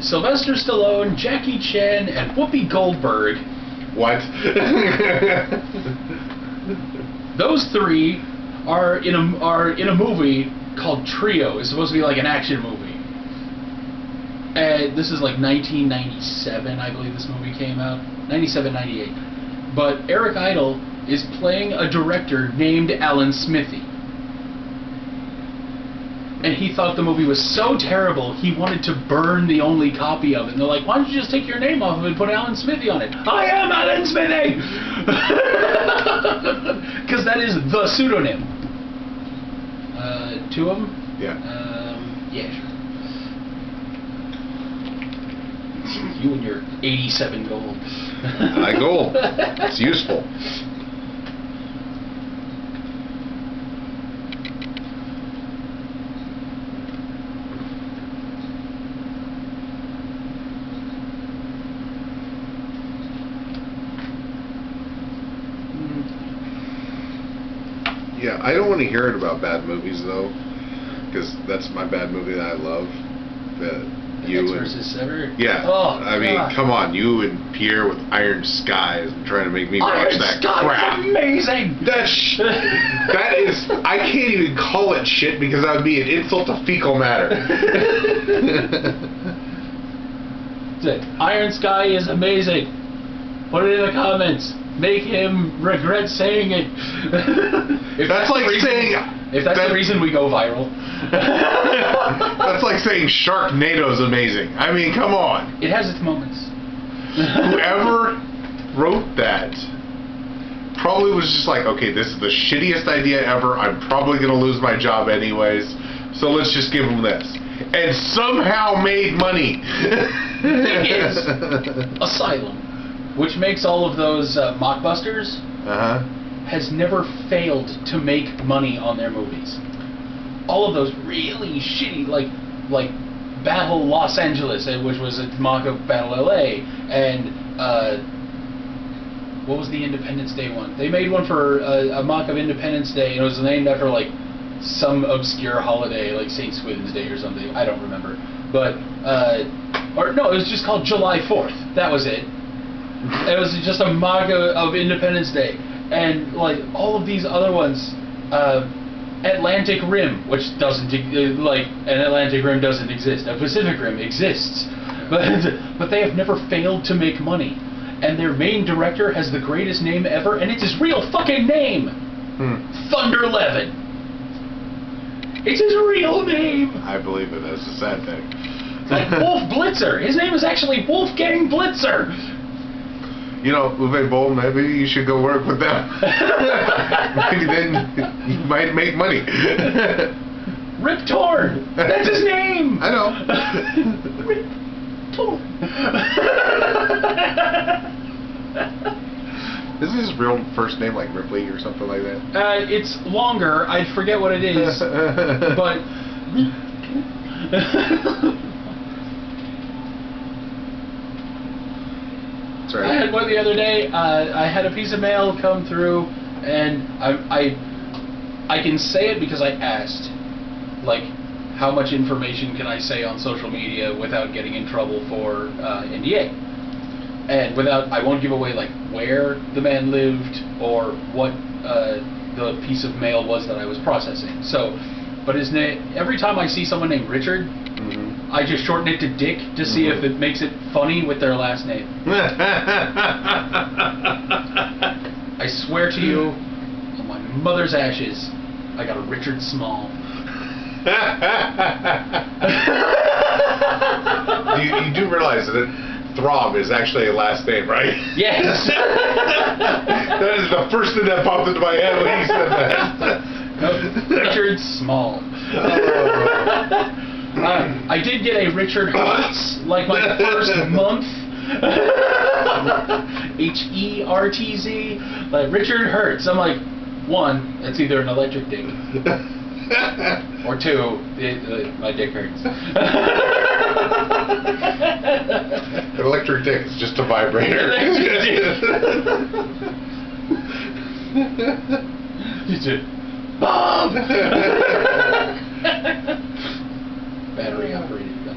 Sylvester Stallone, Jackie Chan, and Whoopi Goldberg. What? Those three are in a movie called Trio. It's supposed to be like an action movie. And this is like 1997, I believe this movie came out. 97, 98. But Eric Idle is playing a director named Alan Smithy. And he thought the movie was so terrible, he wanted to burn the only copy of it. And they're like, why don't you just take your name off of it and put Alan Smithy on it? I am Alan Smithy! Because that is the pseudonym. Two of them? Yeah. Yeah, sure. You and your 87 gold. I like gold. It's useful. Yeah, I don't want to hear it about bad movies though, because that's my bad movie that I love. X versus Sever? Yeah. Oh, I mean, come on, you and Pierre with Iron Skies and trying to make me watch that crap. Amazing. That is, I can't even call it shit because that would be an insult to fecal matter. Iron Sky is amazing. Put it in the comments. Make him regret saying it. If that's the reason we go viral. That's like saying Sharknado's amazing. I mean, come on. It has its moments. Whoever wrote that probably was just like, okay, this is the shittiest idea ever. I'm probably going to lose my job anyways, so let's just give him this. And somehow made money. The thing is, Asylum, which makes all of those mockbusters, has never failed to make money on their movies. All of those really shitty, like Battle Los Angeles, which was a mock of Battle LA, and what was the Independence Day one? They made one for a mock of Independence Day, and it was named after like some obscure holiday, like St. Swithin's Day or something. I don't remember, but or no, it was just called July 4th. That was it. It was just a mock of Independence Day, and like all of these other ones, Atlantic Rim, which doesn't like an Atlantic Rim doesn't exist. A Pacific Rim exists, but they have never failed to make money. And their main director has the greatest name ever, and it's his real fucking name, Thunder Levin. It's his real name. I believe it. That's a sad thing. Like Wolf Blitzer. His name is actually Wolfgang Blitzer. You know, Uwe Boll, maybe you should go work with them. Maybe then you might make money. Rip Torn. That's his name. I know. Rip Torn. Isn't his real first name like Ripley or something like that? It's longer. I forget what it is. But... That's right. I had one the other day. I had a piece of mail come through, and I can say it because I asked, like, how much information can I say on social media without getting in trouble for NDA, and I won't give away like where the man lived or what the piece of mail was that I was processing. So, but his name. Every time I see someone named Richard, I just shorten it to Dick to see if it makes it funny with their last name. I swear to you, on my mother's ashes, I got a Richard Small. You do realize that Throb is actually a last name, right? Yes. That is the first thing that popped into my head when he said that. Richard Small. I did get a Richard Hertz, like my first month. H-E-R-T-Z. Like Richard Hertz. I'm like, one, it's either an electric dick. Or two, my dick hurts. An electric dick is just a vibrator. Bob! Battery operated gun.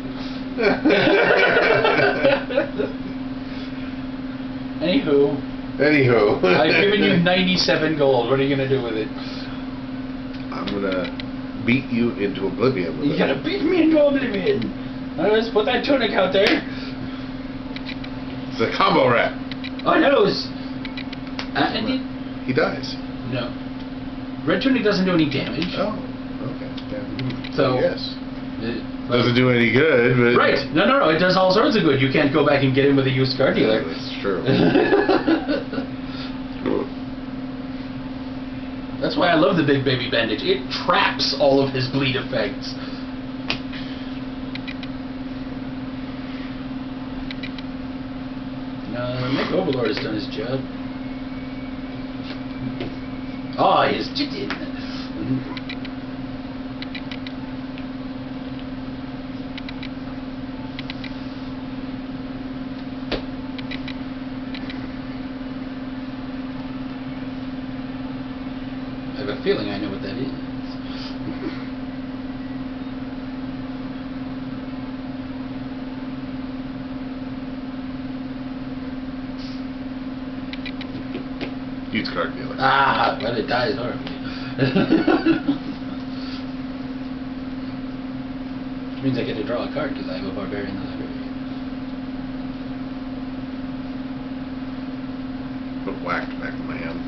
Anywho, I've given you 97 gold. What are you going to do with it? I'm going to beat you into oblivion with it. You got to beat me into oblivion. Let's put that tunic out there. It's a combo wrap. Oh, no. He dies. No. Red tunic doesn't do any damage. Oh, okay. Yeah. So, yes. Doesn't do any good, but... Right. No. It does all sorts of good. You can't go back and get him with a used car dealer. Yeah, that's true. That's why I love the Big Baby Bandage. It traps all of his bleed effects. Nick Overlord has done his job. Oh, he's chicken. I have a feeling I know what that is. Used car dealer. Ah, well, it dies horribly. Which means I get to draw a card because I have a barbarian in the library. But whacked back in my hand.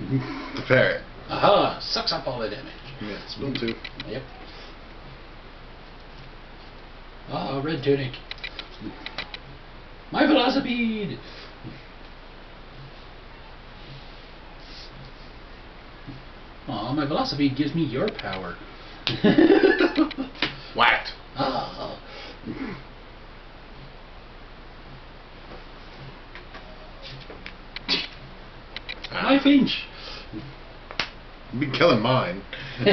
The parrot. Aha! Sucks up all the damage. Yeah, spill two. Yep. Ah, red tunic. My velocipede! Aw, my velocipede gives me your power. Whacked. Ah. My Finch! You've been killing mine. The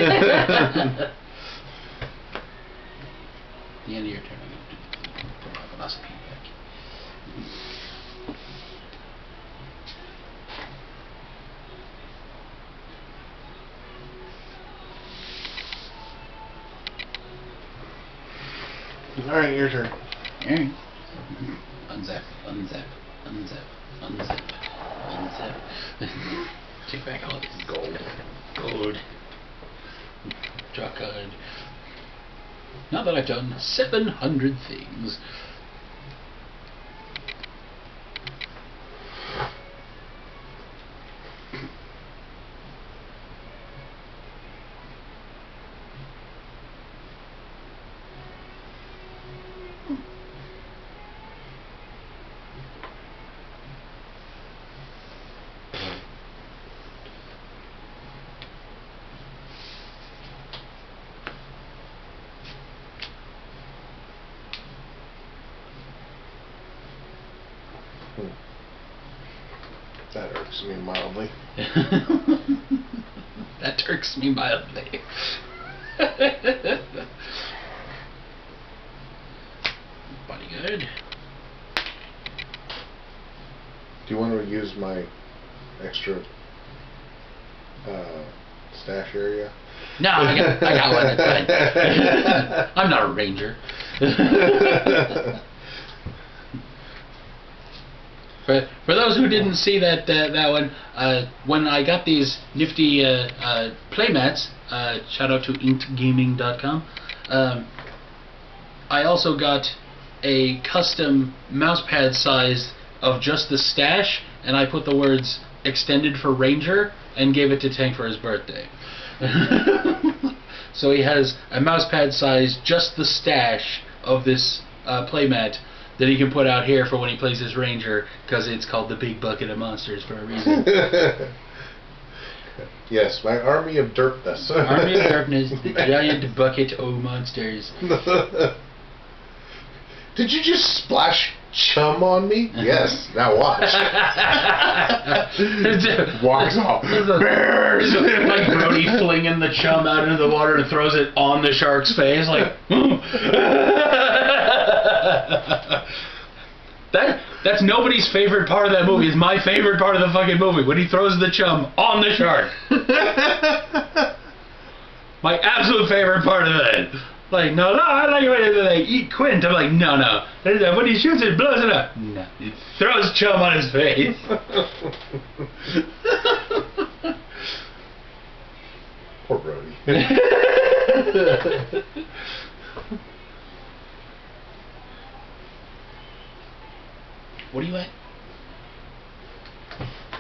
end of your turn, I'm going to put my velocipede back. Alright, your turn. Alright. Unzap, unzap, unzap, unzap, unzap. Take back all this gold. Gold. Draw card. Now that I've done 700 things. That irks me mildly. That irks me mildly. Bodyguard. Do you want to use my extra stash area? No, I got one. That's fine. I'm not a ranger. For those who didn't see that one, when I got these nifty playmats, shout out to inkgaming.com, I also got a custom mousepad size of just the stash, and I put the words extended for Ranger and gave it to Tank for his birthday. So he has a mousepad size, just the stash of this playmat that he can put out here for when he plays his Ranger, because it's called the Big Bucket of Monsters for a reason. Yes, my army of derpness. Army of Darkness, the giant bucket of monsters. Did you just splash chum on me? Yes, now watch. Walks off. Bears! Like Brody flinging the chum out into the water and throws it on the shark's face, like. That's nobody's favorite part of that movie. It's my favorite part of the fucking movie, when he throws the chum on the shark. My absolute favorite part of it. Like, no, I like when they eat Quint. I'm like, no. When he shoots it, blows it up. No, he throws chum on his face. Poor Brody. What are you at?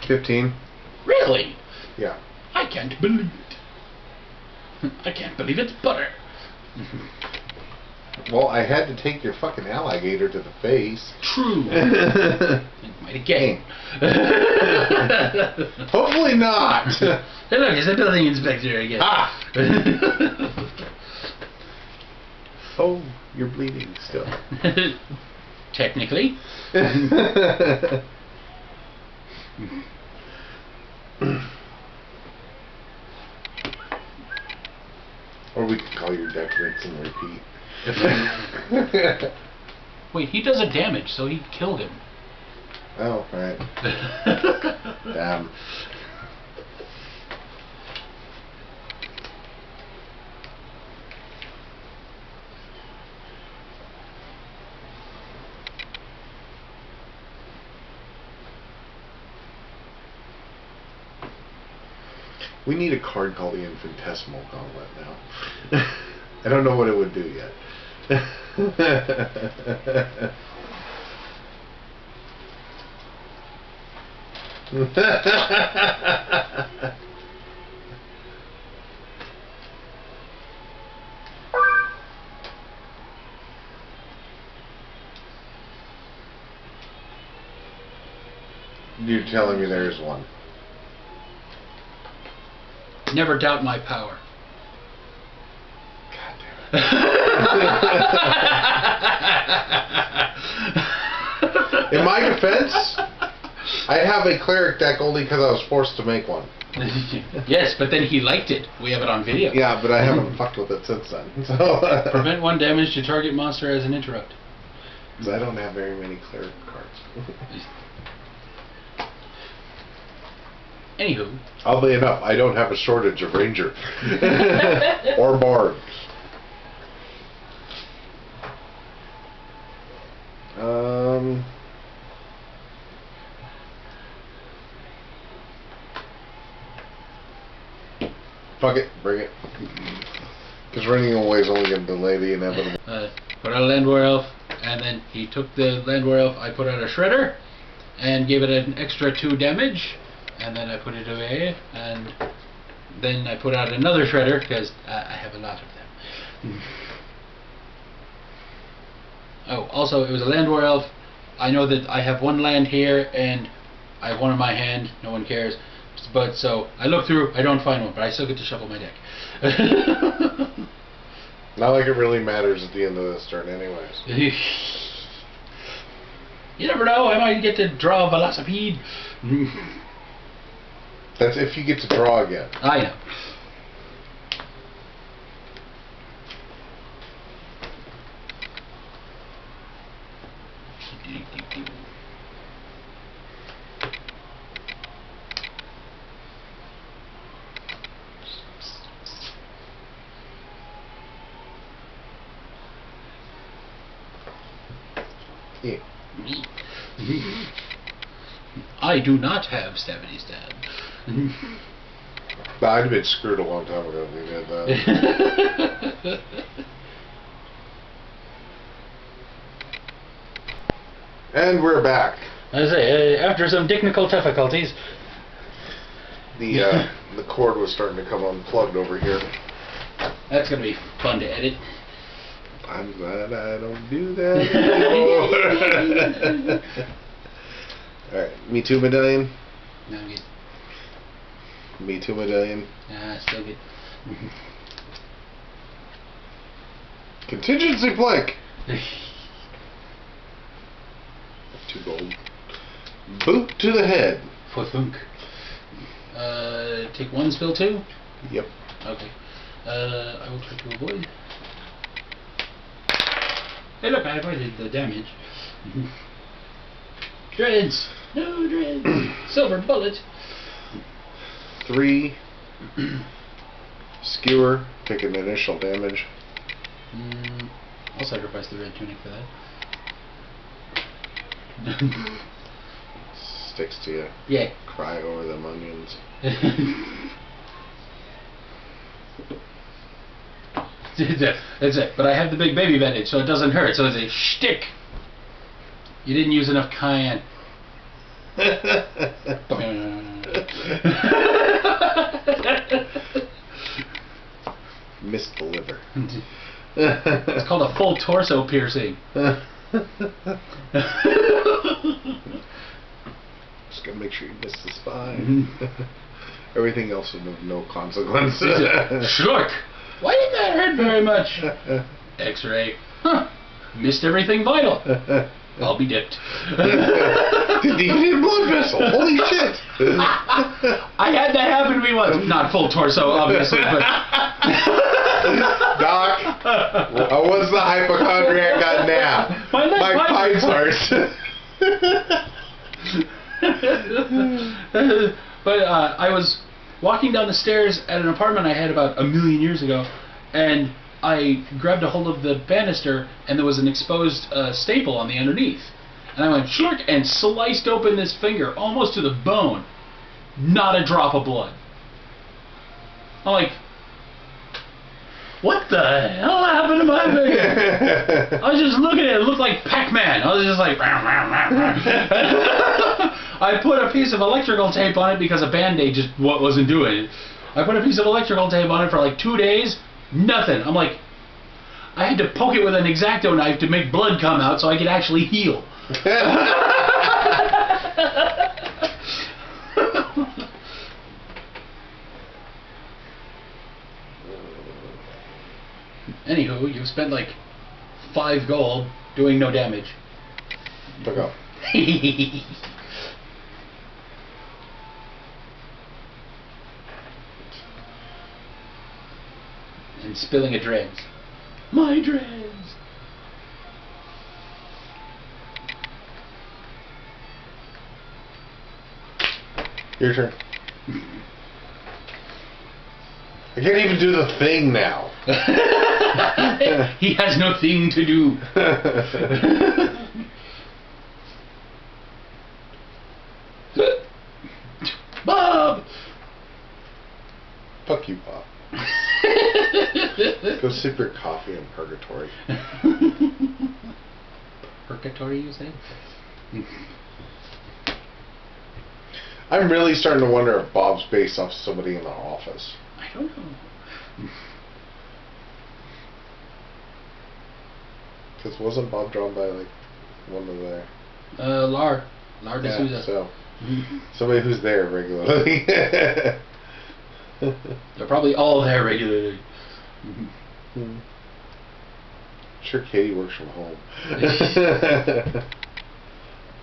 15. Really? Yeah. I can't believe it. I can't believe it's butter. Well, I had to take your fucking alligator to the face. True. It might have game. Hopefully not. Hey, look, it's a building inspector again. Ah! Oh, you're bleeding still. Technically. Or we can call your deck rinse and repeat. Wait, he does a damage, so he killed him. Oh, right. Damn. We need a card called the Infinitesimal Gauntlet now. I don't know what it would do yet. You're telling me there is one. Never doubt my power. God damn it. In my defense, I have a cleric deck only because I was forced to make one. Yes, but then he liked it. We have it on video. Yeah, but I haven't fucked with it since then. So Prevent 1 damage to target monster as an interrupt. because I don't have very many cleric cards. Anywho. Oddly enough, I don't have a shortage of ranger or bard. Fuck it, bring it. Because running away is only going to delay the inevitable. Put out a Land War Elf, and then he took the Land War Elf, I put out a Shredder, and gave it an extra 2 damage, and then I put it away, and then I put out another Shredder, because I have a lot of them. Oh, also, it was a Land War Elf. I know that I have 1 land here, and I have 1 in my hand, no one cares. But so I look through, I don't find one, but I still get to shuffle my deck. Not like it really matters at the end of this turn, anyways. You never know, I might get to draw a Velocipede. That's if you get to draw again. I know. Yeah. I do not have Stabity Stab. I'd have been screwed a long time ago if we did that. And we're back. I say, after some technical difficulties. The cord was starting to come unplugged over here. That's going to be fun to edit. I'm glad I don't do that anymore. Alright, Me Too medallion. No, I'm good. Me Too medallion. Still good. Contingency plank. 2 gold. Boot to the head. For thunk. Take 1, spill 2? Yep. Okay. I will try to avoid. Hey look, I avoided the damage. Dreads! No dreads! Silver bullet! 3. Skewer. Take an initial damage. I'll sacrifice the red tunic for that. Sticks to you. Yeah. Cry over them onions. That's it. But I have the big baby bandage, so it doesn't hurt. So it's a shtick. You didn't use enough cayenne. Missed the liver. It's called a full torso piercing. Just gotta make sure you miss the spine. Everything else is of no consequence. Shrug! Why didn't that hurt very much? X-ray. Huh. Missed everything vital. I'll be dipped. Did he need a blood vessel? Holy shit! I had that happen to me once. Not full torso, obviously, but... Doc, what's the hypochondriac got now? My pines heart. But I was walking down the stairs at an apartment I had about 1,000,000 years ago, and I grabbed a hold of the banister, and there was an exposed staple on the underneath. And I went short and sliced open this finger almost to the bone. Not a drop of blood. I'm like, what the hell happened to my finger? I was just looking at it. It looked like Pac-Man. I was just like... I put a piece of electrical tape on it because a Band-Aid just wasn't doing it. I put a piece of electrical tape on it for like 2 days. Nothing. I'm like... I had to poke it with an X-Acto knife to make blood come out so I could actually heal. you. You've spent like 5 gold doing no damage. Fuck off. And spilling a dreads. My dreads! Your turn. I can't even do the thing now. He has no thing to do. Bob! Fuck you, Bob. Go sip your coffee in purgatory. Purgatory, you say? I'm really starting to wonder if Bob's based off somebody in the office. I don't know. Because wasn't Bob drawn by like one of the... Lar D'Souza. So somebody who's there regularly. They're probably all there regularly. Sure, Katie works from home.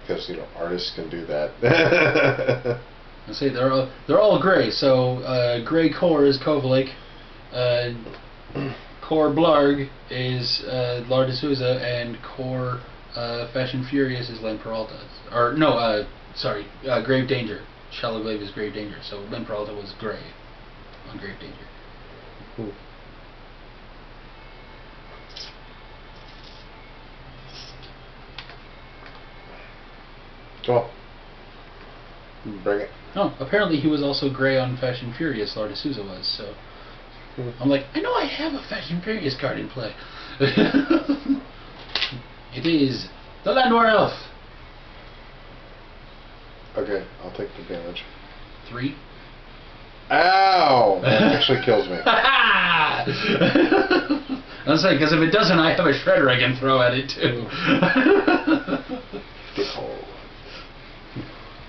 Because artists can do that. I say they're all gray. So gray core is Kovalik, core Blarg is Lar D'Souza, and core Fashion Furious is Len Peralta. Or no, sorry, Grave Danger. Shallow Glaive is Grave Danger. So Len Peralta was gray on Grave Danger. Ooh. Go on. Bring it. Oh, apparently he was also gray on Fashion Furious, Lar D'Souza was, so... I'm like, I know I have a Fashion Furious card in play. It is the Landwehr Elf. Okay, I'll take the damage. 3. Ow! That actually kills me. I was saying, because if it doesn't, I have a shredder I can throw at it too.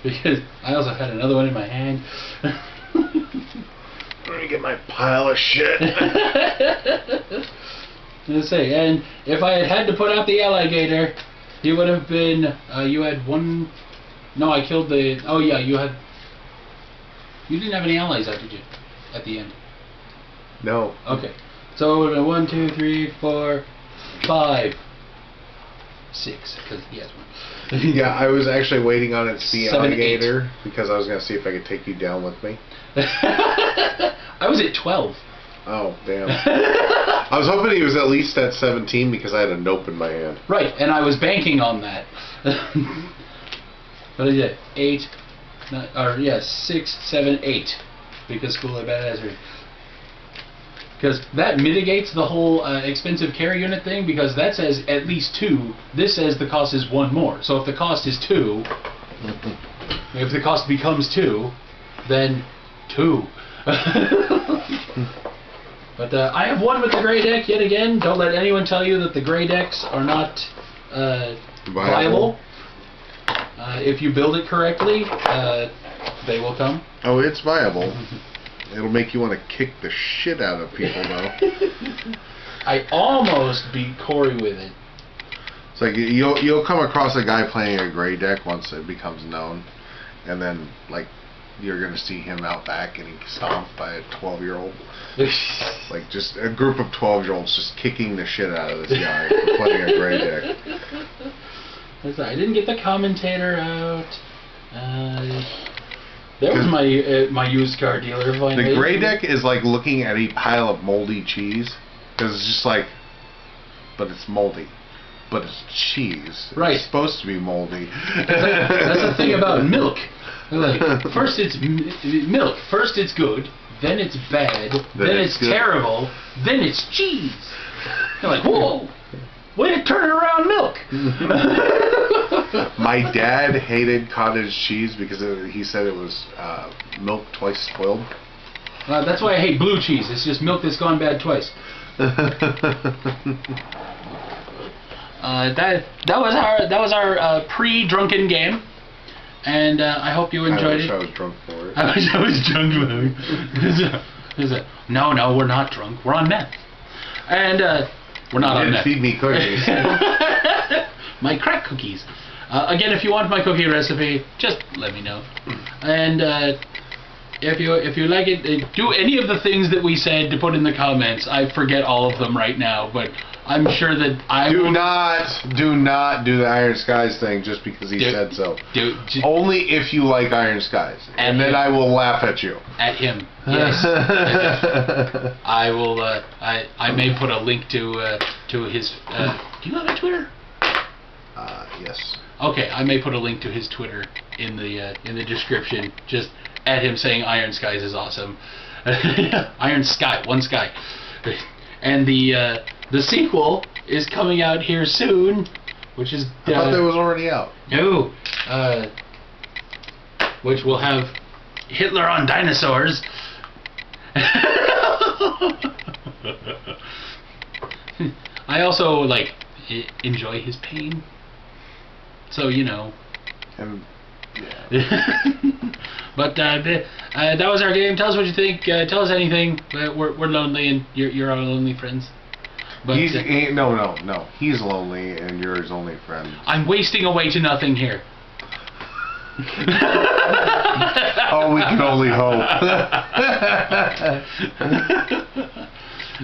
Because I also had another one in my hand. I'm gonna get my pile of shit. Let's say, and if I had had to put out the alligator, he would have been. You had one. No, I killed the. Oh yeah, you had. You didn't have any allies out, did you? At the end. No. Okay, so it would have been 1, 2, 3, 4, 5, 6. Because he has one. Yeah, I was actually waiting on it to see 7, alligator because I was gonna see if I could take you down with me. I was at 12. Oh, damn. I was hoping he was at least at 17 because I had a nope in my hand. Right, and I was banking on that. But I did 8, 9, or yeah, 6, 7, 8, because School of Badassery. Because that mitigates the whole expensive carry unit thing, because that says at least 2. This says the cost is 1 more. So if the cost is 2, if the cost becomes 2, then 2. But I have one with the gray deck yet again. Don't let anyone tell you that the gray decks are not viable. If you build it correctly, they will come. Oh, it's viable. It'll make you want to kick the shit out of people, though. I almost beat Corey with it. It's like you'll come across a guy playing a gray deck once it becomes known, and then like you're gonna see him out back and he's stomped by a 12-year-old. Like just a group of 12-year-olds just kicking the shit out of this guy for playing a gray deck. I didn't get the commentator out. There was my used car dealer finally. The gray deck is like looking at a pile of moldy cheese, because it's just like, but it's moldy, but it's cheese. Right. It's supposed to be moldy. That's the thing about milk. Like, first it's milk. First it's good, then it's bad, then it's terrible, then it's cheese. You're like, whoa, way to turn it around, milk. My dad hated cottage cheese because he said it was milk twice spoiled. That's why I hate blue cheese. It's just milk that's gone bad twice. That was our pre-drunken game, and I hope you enjoyed it. I wish I was drunk for it. I wish I was drunk for it. No, we're not drunk. We're on meth. And We're not on didn't that. feed me cookies. My crack cookies. Again, if you want my cookie recipe, just let me know. And if you like it, do any of the things that we said to put in the comments. I forget all of them right now, but I'm sure that I do will not do the Iron Skies thing just because he said so. Only if you like Iron Skies, and then I will laugh at you. At him, yes. I will. I may put a link to his. Do you have a Twitter? Yes. Okay, I may put a link to his Twitter in the description. Just at him saying Iron Skies is awesome. Iron Sky, one sky. And the sequel is coming out here soon, which is. I thought that was already out. No. Which will have Hitler on dinosaurs. I also enjoy his pain. So you know. And yeah. But that was our game. Tell us what you think. Tell us anything. We're lonely, and you're our lonely friends. But no. He's lonely, and you're his only friend. I'm wasting away to nothing here. Oh, we can only hope.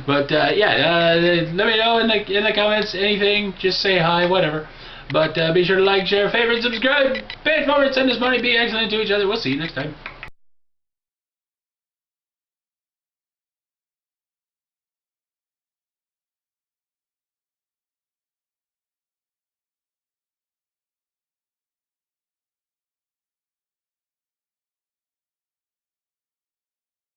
But let me know in the comments anything. Just say hi, whatever. But be sure to like, share, favorite, subscribe, pay it forward, send us money, be excellent to each other. We'll see you next time.